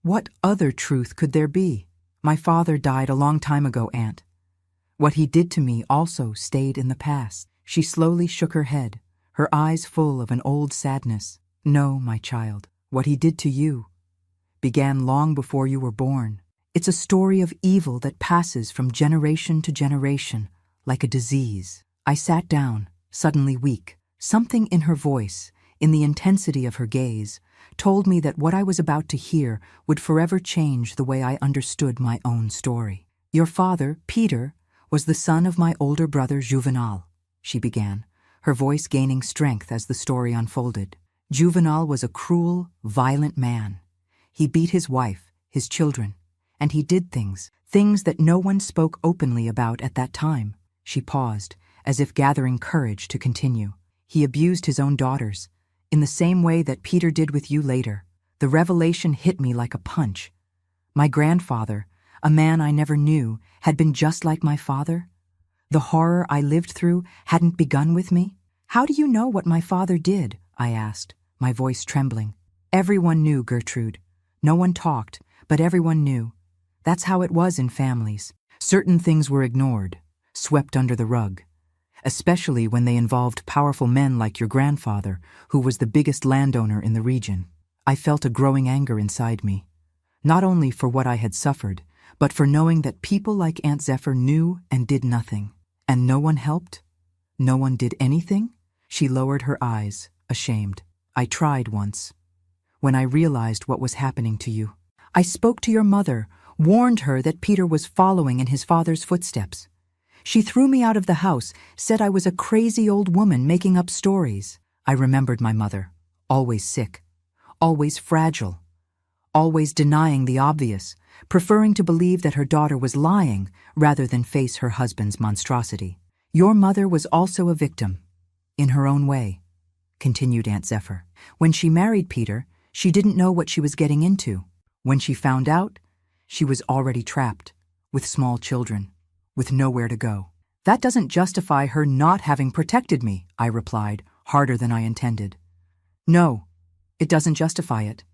What other truth could there be? "My father died a long time ago, Aunt. What he did to me also stayed in the past." She slowly shook her head, her eyes full of an old sadness. "No, my child, what he did to you began long before you were born. It's a story of evil that passes from generation to generation, like a disease." I sat down, suddenly weak. Something in her voice, in the intensity of her gaze, told me that what I was about to hear would forever change the way I understood my own story. "Your father, Peter, was the son of my older brother Juvenal, she began, her voice gaining strength as the story unfolded. Juvenal was a cruel, violent man. He beat his wife, his children, and he did things that no one spoke openly about at that time. She paused, as if gathering courage to continue. He abused his own daughters, in the same way that Peter did with you later. The revelation hit me like a punch. My grandfather, a man I never knew, had been just like my father? The horror I lived through hadn't begun with me? How do you know what my father did? I asked, my voice trembling. Everyone knew, Gertrude. No one talked, but everyone knew. That's how it was in families. Certain things were ignored, swept under the rug, especially when they involved powerful men like your grandfather, who was the biggest landowner in the region. I felt a growing anger inside me, not only for what I had suffered, but for knowing that people like Aunt Zephyr knew and did nothing. And no one helped? No one did anything? She lowered her eyes, ashamed. I tried once, when I realized what was happening to you. I spoke to your mother, warned her that Peter was following in his father's footsteps. She threw me out of the house, said I was a crazy old woman making up stories. I remembered my mother, always sick, always fragile, always denying the obvious, preferring to believe that her daughter was lying rather than face her husband's monstrosity. Your mother was also a victim, in her own way, continued Aunt Zephyr. When she married Peter, she didn't know what she was getting into. When she found out, she was already trapped, with small children, with nowhere to go. That doesn't justify her not having protected me, I replied, harder than I intended. No, it doesn't justify it.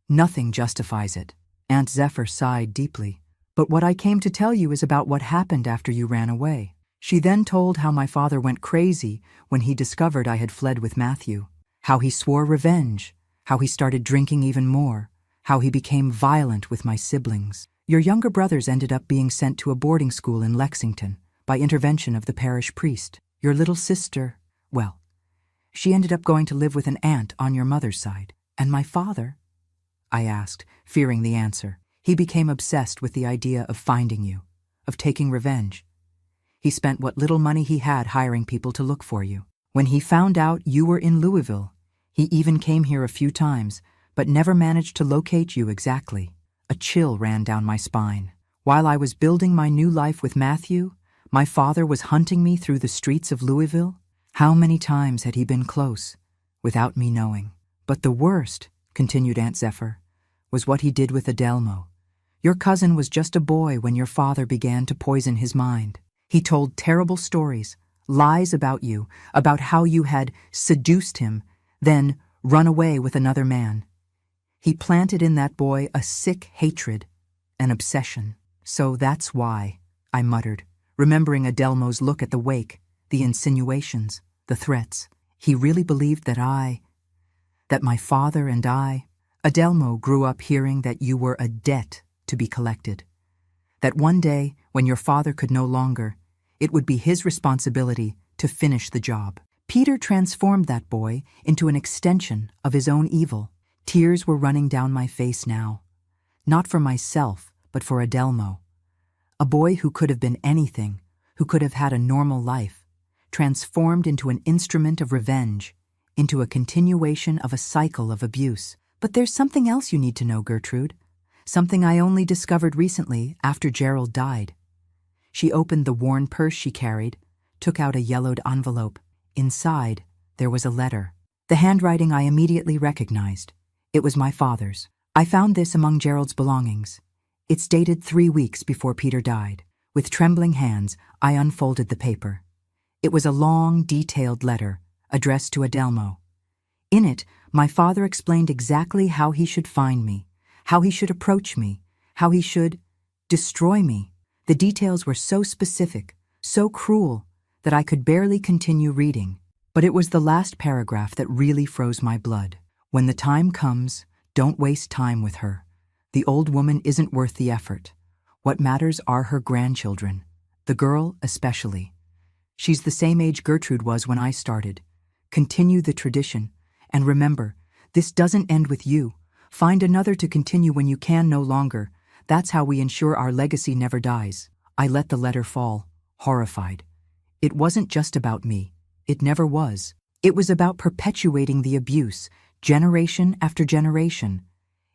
Nothing justifies it. Aunt Zephyr sighed deeply. But what I came to tell you is about what happened after you ran away. She then told how my father went crazy when he discovered I had fled with Matthew, how he swore revenge, how he started drinking even more, how he became violent with my siblings. Your younger brothers ended up being sent to a boarding school in Lexington by intervention of the parish priest. Your little sister, well, she ended up going to live with an aunt on your mother's side. And my father? I asked, fearing the answer. He became obsessed with the idea of finding you, of taking revenge. He spent what little money he had hiring people to look for you. When he found out you were in Louisville, he even came here a few times, but never managed to locate you exactly. A chill ran down my spine. While I was building my new life with Matthew, my father was hunting me through the streets of Louisville. How many times had he been close, without me knowing? But the worst, continued Aunt Zephyr, was what he did with Adelmo. Your cousin was just a boy when your father began to poison his mind. He told terrible stories, lies about you, about how you had seduced him, then run away with another man. He planted in that boy a sick hatred, an obsession. So that's why, I muttered, remembering Adelmo's look at the wake, the insinuations, the threats. He really believed that my father and Adelmo grew up hearing that you were a debt to be collected. That one day, when your father could no longer, it would be his responsibility to finish the job. Peter transformed that boy into an extension of his own evil. Tears were running down my face now. Not for myself, but for Adelmo. A boy who could have been anything, who could have had a normal life, transformed into an instrument of revenge, into a continuation of a cycle of abuse. But there's something else you need to know, Gertrude. Something I only discovered recently after Gerald died. She opened the worn purse she carried, took out a yellowed envelope. Inside, there was a letter. The handwriting I immediately recognized. It was my father's. I found this among Gerald's belongings. It's dated 3 weeks before Peter died. With trembling hands, I unfolded the paper. It was a long, detailed letter, addressed to Adelmo. In it, my father explained exactly how he should find me, how he should approach me, how he should destroy me. The details were so specific, so cruel, that I could barely continue reading. But it was the last paragraph that really froze my blood. When the time comes, don't waste time with her. The old woman isn't worth the effort. What matters are her grandchildren, the girl especially. She's the same age Gertrude was when I started. Continue the tradition, and remember, this doesn't end with you. Find another to continue when you can no longer. That's how we ensure our legacy never dies. I let the letter fall, horrified. It wasn't just about me. It never was. It was about perpetuating the abuse, generation after generation.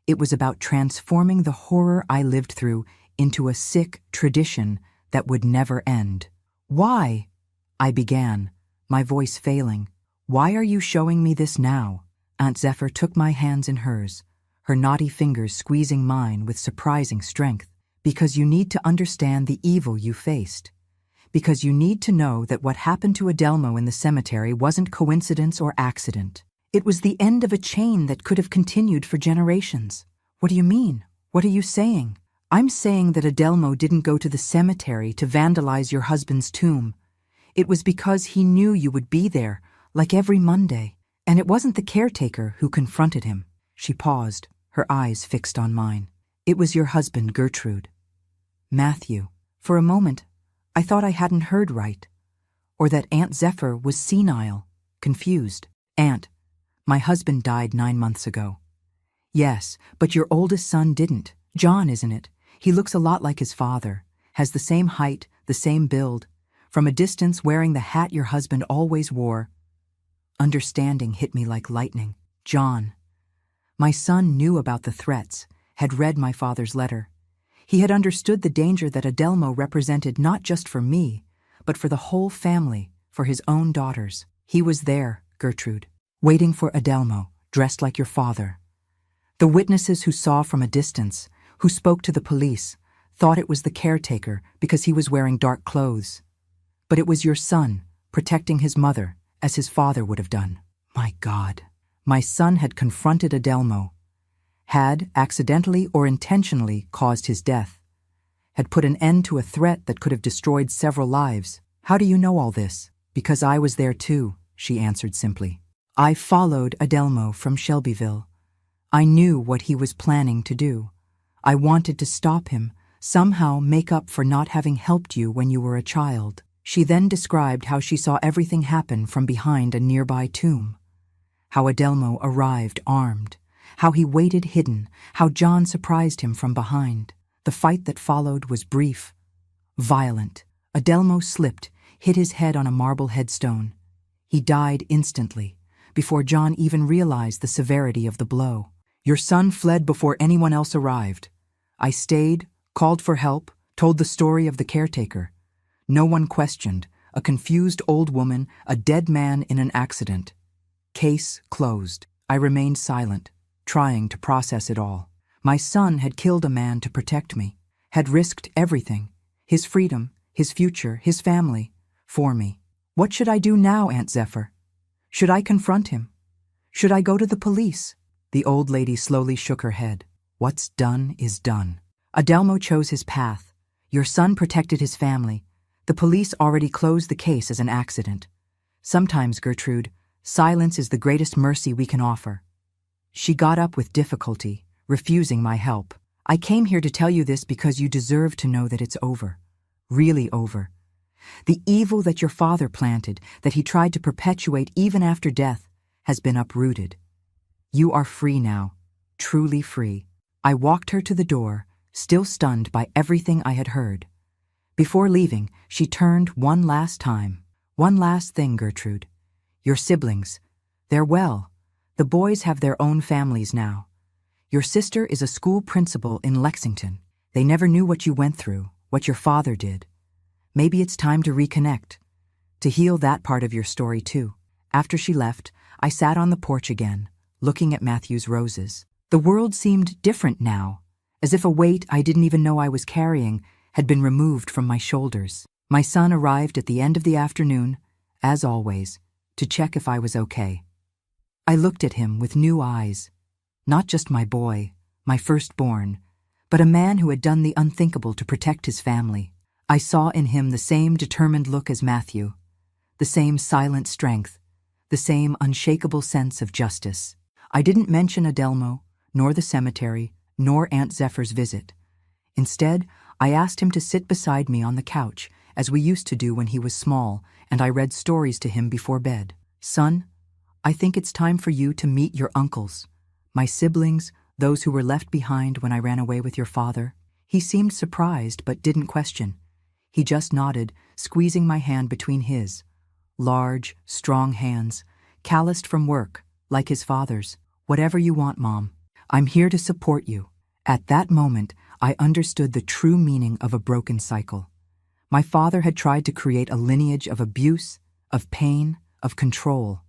It was about transforming the horror I lived through into a sick tradition that would never end. "Why?" I began, my voice failing. "Why are you showing me this now?" Aunt Zephyr took my hands in hers, her knotty fingers squeezing mine with surprising strength. "Because you need to understand the evil you faced. Because you need to know that what happened to Adelmo in the cemetery wasn't coincidence or accident. It was the end of a chain that could have continued for generations." "What do you mean? What are you saying?" "I'm saying that Adelmo didn't go to the cemetery to vandalize your husband's tomb. It was because he knew you would be there, like every Monday. And it wasn't the caretaker who confronted him." She paused, her eyes fixed on mine. "It was your husband, Gertrude. Matthew." For a moment, I thought I hadn't heard right, or that Aunt Zephyr was senile, confused. "Aunt, my husband died 9 months ago." "Yes, but your oldest son didn't. John, isn't it? He looks a lot like his father, has the same height, the same build, from a distance wearing the hat your husband always wore." Understanding hit me like lightning. John. My son knew about the threats, had read my father's letter. He had understood the danger that Adelmo represented not just for me, but for the whole family, for his own daughters. "He was there, Gertrude, waiting for Adelmo, dressed like your father. The witnesses who saw from a distance, who spoke to the police, thought it was the caretaker because he was wearing dark clothes. But it was your son, protecting his mother, as his father would have done." My God. My son had confronted Adelmo, had, accidentally or intentionally, caused his death, had put an end to a threat that could have destroyed several lives. "How do you know all this?" "Because I was there too," she answered simply. "I followed Adelmo from Shelbyville. I knew what he was planning to do. I wanted to stop him, somehow make up for not having helped you when you were a child." She then described how she saw everything happen from behind a nearby tomb. How Adelmo arrived armed, how he waited hidden, how John surprised him from behind. The fight that followed was brief, violent. Adelmo slipped, hit his head on a marble headstone. He died instantly, before John even realized the severity of the blow. "Your son fled before anyone else arrived. I stayed, called for help, told the story of the caretaker. No one questioned. A confused old woman, a dead man in an accident. Case closed." I remained silent, trying to process it all. My son had killed a man to protect me, had risked everything, his freedom, his future, his family, for me. What should I do now, Aunt Zephyr? Should I confront him? Should I go to the police? The old lady slowly shook her head. "What's done is done. Adelmo chose his path. Your son protected his family. The police already closed the case as an accident. Sometimes, Gertrude, silence is the greatest mercy we can offer." She got up with difficulty, refusing my help. "I came here to tell you this because you deserve to know that it's over. Really over. The evil that your father planted, that he tried to perpetuate even after death, has been uprooted. You are free now, truly free." I walked her to the door, still stunned by everything I had heard. Before leaving, she turned one last time. "One last thing, Gertrude. Your siblings, they're well. The boys have their own families now. Your sister is a school principal in Lexington. They never knew what you went through, what your father did. Maybe it's time to reconnect, to heal that part of your story too." After she left, I sat on the porch again, looking at Matthew's roses. The world seemed different now, as if a weight I didn't even know I was carrying had been removed from my shoulders. My son arrived at the end of the afternoon, as always, to check if I was okay. I looked at him with new eyes, not just my boy, my firstborn, but a man who had done the unthinkable to protect his family. I saw in him the same determined look as Matthew, the same silent strength, the same unshakable sense of justice. I didn't mention Adelmo, nor the cemetery, nor Aunt Zephyr's visit. Instead, I asked him to sit beside me on the couch, as we used to do when he was small, and I read stories to him before bed. "Son, I think it's time for you to meet your uncles, my siblings, those who were left behind when I ran away with your father." He seemed surprised but didn't question. He just nodded, squeezing my hand between his. Large, strong hands, calloused from work, like his father's. Whatever you want, Mom. I'm here to support you. At that moment, I understood the true meaning of a broken cycle. My father had tried to create a lineage of abuse, of pain, of control.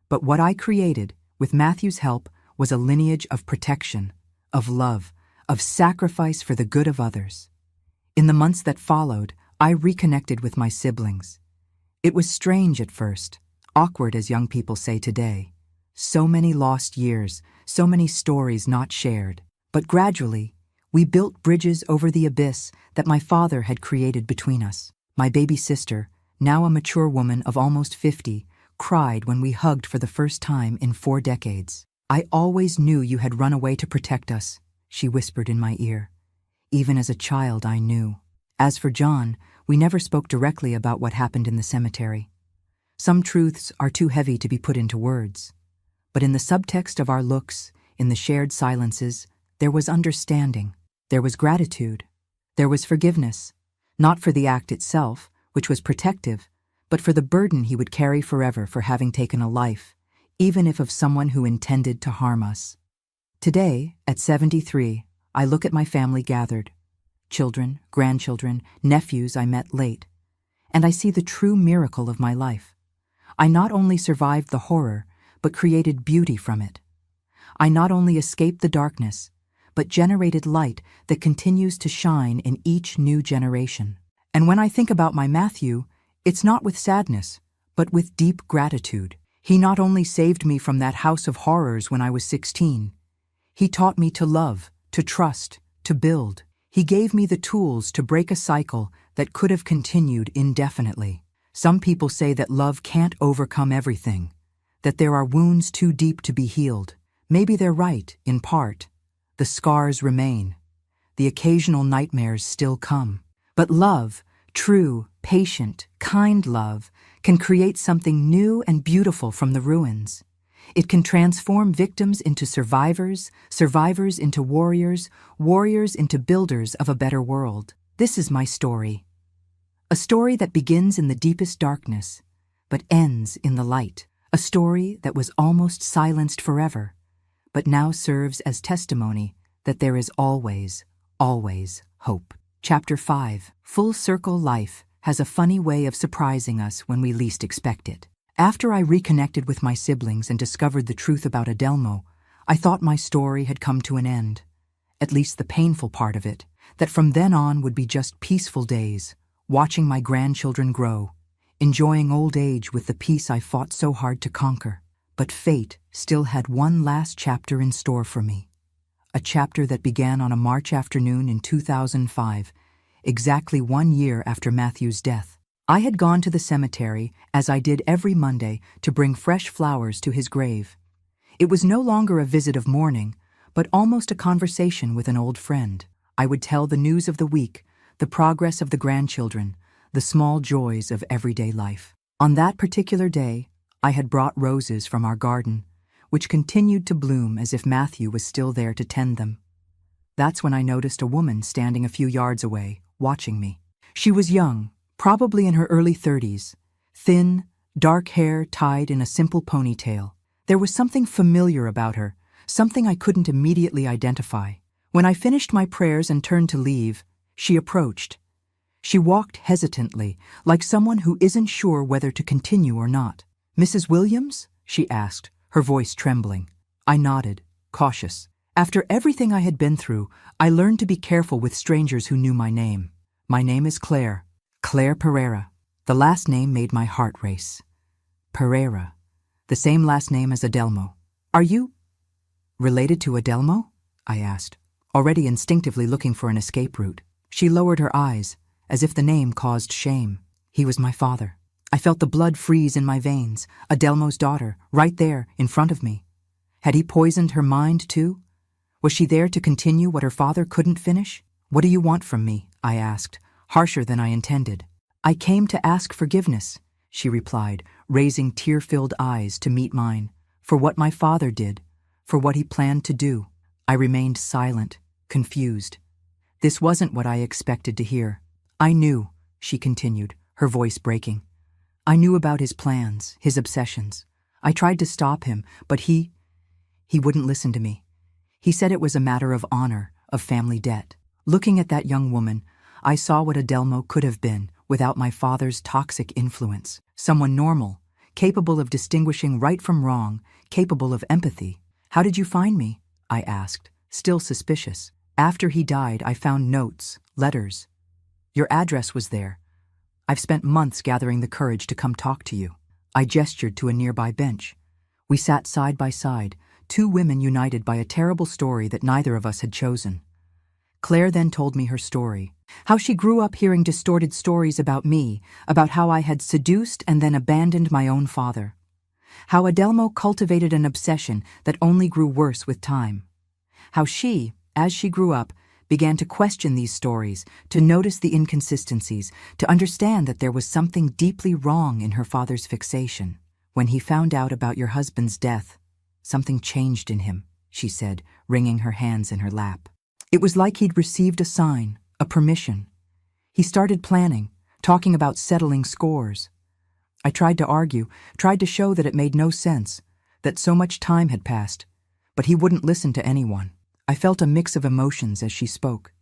But what I created, with Matthew's help, was a lineage of protection, of love, of sacrifice for the good of others. In the months that followed, I reconnected with my siblings. It was strange at first, awkward as young people say today. So many lost years, so many stories not shared. But gradually, we built bridges over the abyss that my father had created between us. My baby sister, now a mature woman of almost 50, cried when we hugged for the first time in 4 decades. I always knew you had run away to protect us, she whispered in my ear. Even as a child, I knew. As for John, we never spoke directly about what happened in the cemetery. Some truths are too heavy to be put into words. But in the subtext of our looks, in the shared silences, there was understanding, there was gratitude, there was forgiveness, not for the act itself, which was protective, but for the burden he would carry forever for having taken a life, even if of someone who intended to harm us. Today, at 73, I look at my family gathered, children, grandchildren, nephews I met late, and I see the true miracle of my life. I not only survived the horror, but created beauty from it. I not only escaped the darkness, but generated light that continues to shine in each new generation. And when I think about my Matthew, it's not with sadness, but with deep gratitude. He not only saved me from that house of horrors when I was 16, he taught me to love, to trust, to build. He gave me the tools to break a cycle that could have continued indefinitely. Some people say that love can't overcome everything, that there are wounds too deep to be healed. Maybe they're right, in part. The scars remain. The occasional nightmares still come. But love, true, patient, kind love, can create something new and beautiful from the ruins. It can transform victims into survivors, survivors into warriors, warriors into builders of a better world. This is my story. A story that begins in the deepest darkness, but ends in the light. A story that was almost silenced forever, but now serves as testimony that there is always, always hope. Chapter 5. Full Circle Life has a funny way of surprising us when we least expect it. After I reconnected with my siblings and discovered the truth about Adelmo, I thought my story had come to an end, at least the painful part of it, that from then on would be just peaceful days, watching my grandchildren grow, enjoying old age with the peace I fought so hard to conquer. But fate still had one last chapter in store for me. A chapter that began on a March afternoon in 2005, exactly 1 year after Matthew's death. I had gone to the cemetery, as I did every Monday, to bring fresh flowers to his grave. It was no longer a visit of mourning, but almost a conversation with an old friend. I would tell the news of the week, the progress of the grandchildren, the small joys of everyday life. On that particular day, I had brought roses from our garden, which continued to bloom as if Matthew was still there to tend them. That's when I noticed a woman standing a few yards away, watching me. She was young, probably in her early 30s, thin, dark hair tied in a simple ponytail. There was something familiar about her, something I couldn't immediately identify. When I finished my prayers and turned to leave, she approached. She walked hesitantly, like someone who isn't sure whether to continue or not. "Mrs. Williams?" she asked, her voice trembling. I nodded, cautious. After everything I had been through, I learned to be careful with strangers who knew my name. "My name is Claire. Claire Pereira." The last name made my heart race. Pereira. The same last name as Adelmo. "Are you related to Adelmo?" I asked, already instinctively looking for an escape route. She lowered her eyes, as if the name caused shame. "He was my father." I felt the blood freeze in my veins. Adelmo's daughter, right there, in front of me. Had he poisoned her mind too? Was she there to continue what her father couldn't finish? "What do you want from me?" I asked, harsher than I intended. "I came to ask forgiveness," she replied, raising tear-filled eyes to meet mine, "for what my father did, for what he planned to do." I remained silent, confused. This wasn't what I expected to hear. I knew, she continued, her voice breaking. I knew about his plans, his obsessions. I tried to stop him, but he wouldn't listen to me. He said it was a matter of honor, of family debt. Looking at that young woman, I saw what Adelmo could have been without my father's toxic influence. Someone normal, capable of distinguishing right from wrong, capable of empathy. How did you find me? I asked, still suspicious. After he died, I found notes, letters. Your address was there. I've spent months gathering the courage to come talk to you. I gestured to a nearby bench. We sat side by side, two women united by a terrible story that neither of us had chosen. Claire then told me her story, how she grew up hearing distorted stories about me, about how I had seduced and then abandoned my own father. How Adelmo cultivated an obsession that only grew worse with time. How she, as she grew up, began to question these stories, to notice the inconsistencies, to understand that there was something deeply wrong in her father's fixation. When he found out about your husband's death, something changed in him, she said, wringing her hands in her lap. It was like he'd received a sign, a permission. He started planning, talking about settling scores. I tried to argue, tried to show that it made no sense, that so much time had passed, but he wouldn't listen to anyone. I felt a mix of emotions as she spoke.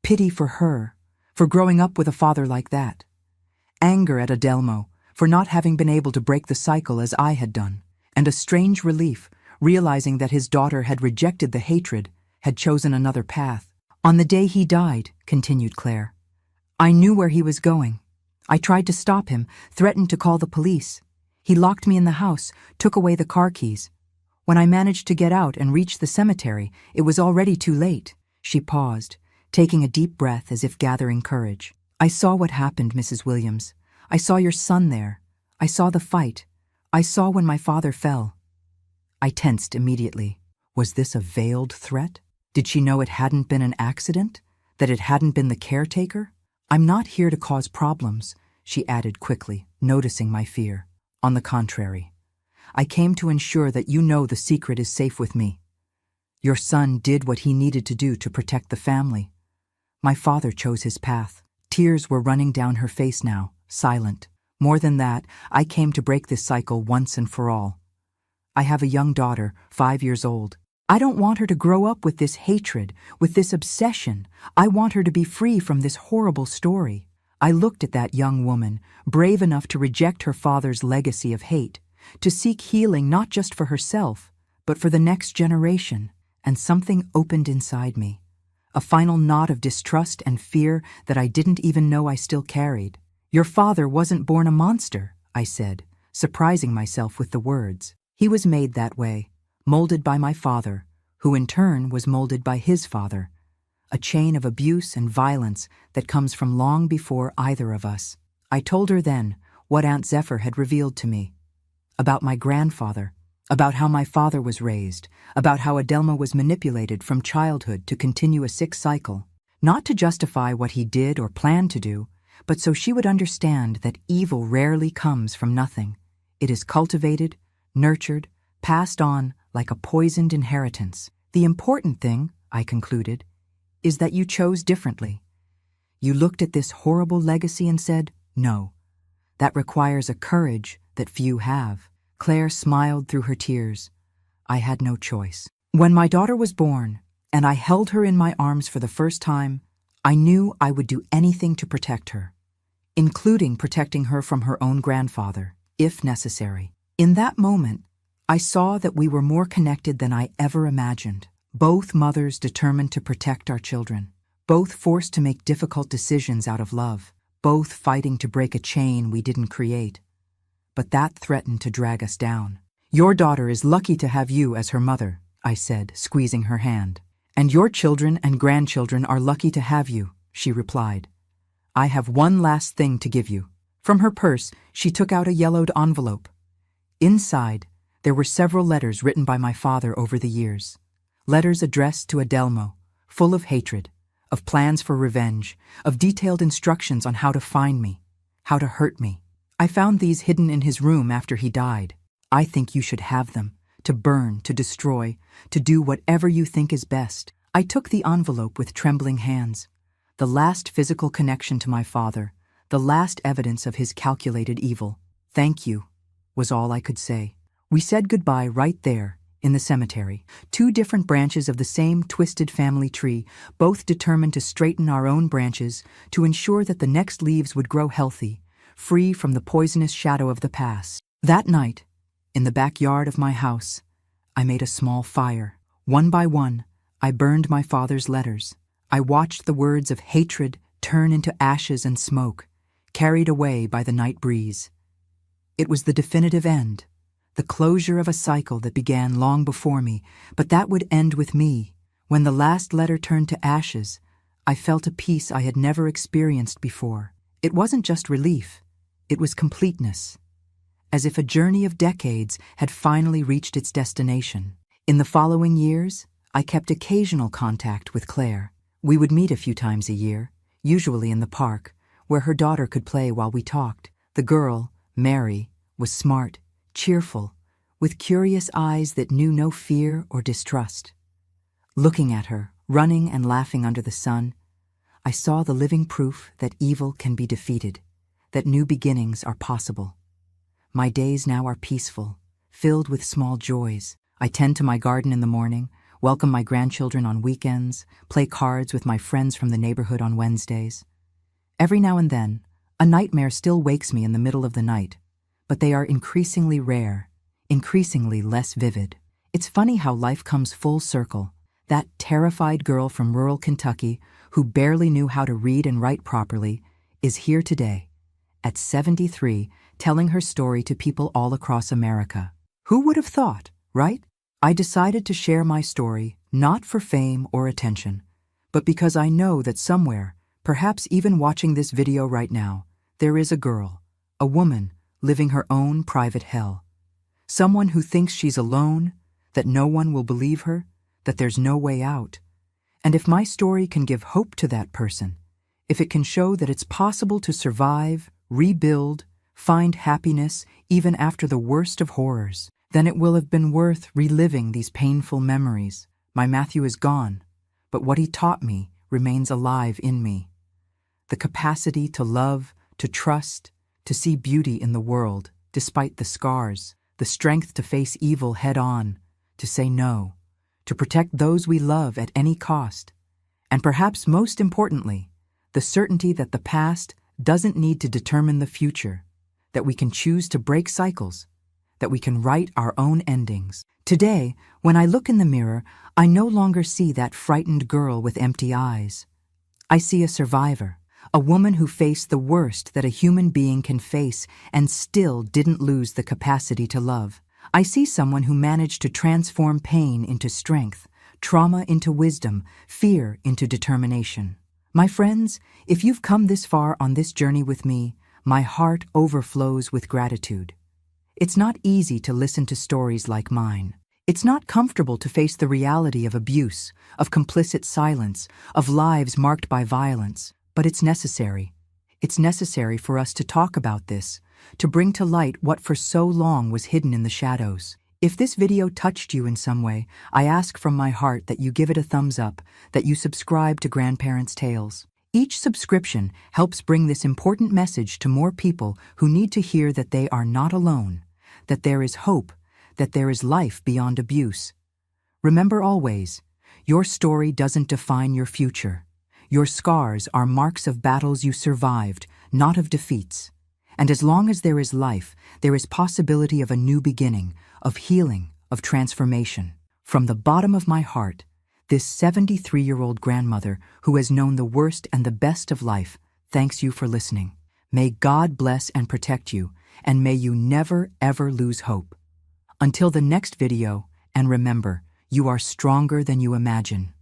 Pity for her, for growing up with a father like that. Anger at Adelmo, for not having been able to break the cycle as I had done. And a strange relief, realizing that his daughter had rejected the hatred, had chosen another path. On the day he died, continued Claire, I knew where he was going. I tried to stop him, threatened to call the police. He locked me in the house, took away the car keys. When I managed to get out and reach the cemetery, it was already too late. She paused, taking a deep breath as if gathering courage. I saw what happened, Mrs. Williams. I saw your son there. I saw the fight. I saw when my father fell. I tensed immediately. Was this a veiled threat? Did she know it hadn't been an accident? That it hadn't been the caretaker? I'm not here to cause problems, she added quickly, noticing my fear. On the contrary, I came to ensure that you know the secret is safe with me. Your son did what he needed to do to protect the family. My father chose his path. Tears were running down her face now, silent. More than that, I came to break this cycle once and for all. I have a young daughter, 5 years old. I don't want her to grow up with this hatred, with this obsession. I want her to be free from this horrible story. I looked at that young woman, brave enough to reject her father's legacy of hate, to seek healing not just for herself, but for the next generation, and something opened inside me. A final knot of distrust and fear that I didn't even know I still carried. Your father wasn't born a monster, I said, surprising myself with the words. He was made that way, molded by my father, who in turn was molded by his father. A chain of abuse and violence that comes from long before either of us. I told her then what Aunt Zephyr had revealed to me. About my grandfather, about how my father was raised, about how Adelmo was manipulated from childhood to continue a sick cycle, not to justify what he did or planned to do, but so she would understand that evil rarely comes from nothing. It is cultivated, nurtured, passed on like a poisoned inheritance. The important thing, I concluded, is that you chose differently. You looked at this horrible legacy and said, no. That requires a courage that few have. Claire smiled through her tears. I had no choice. When my daughter was born, and I held her in my arms for the first time, I knew I would do anything to protect her, including protecting her from her own grandfather, if necessary. In that moment, I saw that we were more connected than I ever imagined. Both mothers determined to protect our children, both forced to make difficult decisions out of love, both fighting to break a chain we didn't create. But that threatened to drag us down. Your daughter is lucky to have you as her mother, I said, squeezing her hand. And your children and grandchildren are lucky to have you, she replied. I have one last thing to give you. From her purse, she took out a yellowed envelope. Inside, there were several letters written by my father over the years. Letters addressed to Adelmo, full of hatred, of plans for revenge, of detailed instructions on how to find me, how to hurt me. I found these hidden in his room after he died. I think you should have them, to burn, to destroy, to do whatever you think is best. I took the envelope with trembling hands. The last physical connection to my father, the last evidence of his calculated evil. "Thank you," was all I could say. We said goodbye right there, in the cemetery, two different branches of the same twisted family tree, both determined to straighten our own branches to ensure that the next leaves would grow healthy, free from the poisonous shadow of the past. That night, in the backyard of my house, I made a small fire. One by one, I burned my father's letters. I watched the words of hatred turn into ashes and smoke, carried away by the night breeze. It was the definitive end, the closure of a cycle that began long before me, but that would end with me. When the last letter turned to ashes, I felt a peace I had never experienced before. It wasn't just relief, it was completeness, as if a journey of decades had finally reached its destination. In the following years, I kept occasional contact with Claire. We would meet a few times a year, usually in the park, where her daughter could play while we talked. The girl, Mary, was smart, cheerful, with curious eyes that knew no fear or distrust. Looking at her, running and laughing under the sun, I saw the living proof that evil can be defeated, that new beginnings are possible. My days now are peaceful, filled with small joys. I tend to my garden in the morning, welcome my grandchildren on weekends, play cards with my friends from the neighborhood on Wednesdays. Every now and then, a nightmare still wakes me in the middle of the night, but they are increasingly rare, increasingly less vivid. It's funny how life comes full circle. That terrified girl from rural Kentucky, who barely knew how to read and write properly, is here today, at 73, telling her story to people all across America. Who would have thought, right? I decided to share my story, not for fame or attention, but because I know that somewhere, perhaps even watching this video right now, there is a girl, a woman, living her own private hell. Someone who thinks she's alone, that no one will believe her, that there's no way out. And if my story can give hope to that person, if it can show that it's possible to survive, rebuild, find happiness even after the worst of horrors, then it will have been worth reliving these painful memories. My Matthew is gone, but what he taught me remains alive in me. The capacity to love, to trust, to see beauty in the world, despite the scars, the strength to face evil head-on, to say no, to protect those we love at any cost, and perhaps most importantly, the certainty that the past doesn't need to determine the future, that we can choose to break cycles, that we can write our own endings. Today, when I look in the mirror, I no longer see that frightened girl with empty eyes. I see a survivor, a woman who faced the worst that a human being can face and still didn't lose the capacity to love. I see someone who managed to transform pain into strength, trauma into wisdom, fear into determination. My friends, if you've come this far on this journey with me, my heart overflows with gratitude. It's not easy to listen to stories like mine. It's not comfortable to face the reality of abuse, of complicit silence, of lives marked by violence, but it's necessary. It's necessary for us to talk about this, to bring to light what for so long was hidden in the shadows. If this video touched you in some way, I ask from my heart that you give it a thumbs up, that you subscribe to Grandparents' Tales. Each subscription helps bring this important message to more people who need to hear that they are not alone, that there is hope, that there is life beyond abuse. Remember always, your story doesn't define your future. Your scars are marks of battles you survived, not of defeats. And as long as there is life, there is possibility of a new beginning, of healing, of transformation. From the bottom of my heart, this 73-year-old grandmother who has known the worst and the best of life thanks you for listening. May God bless and protect you, and may you never, ever lose hope. Until the next video, and remember, you are stronger than you imagine.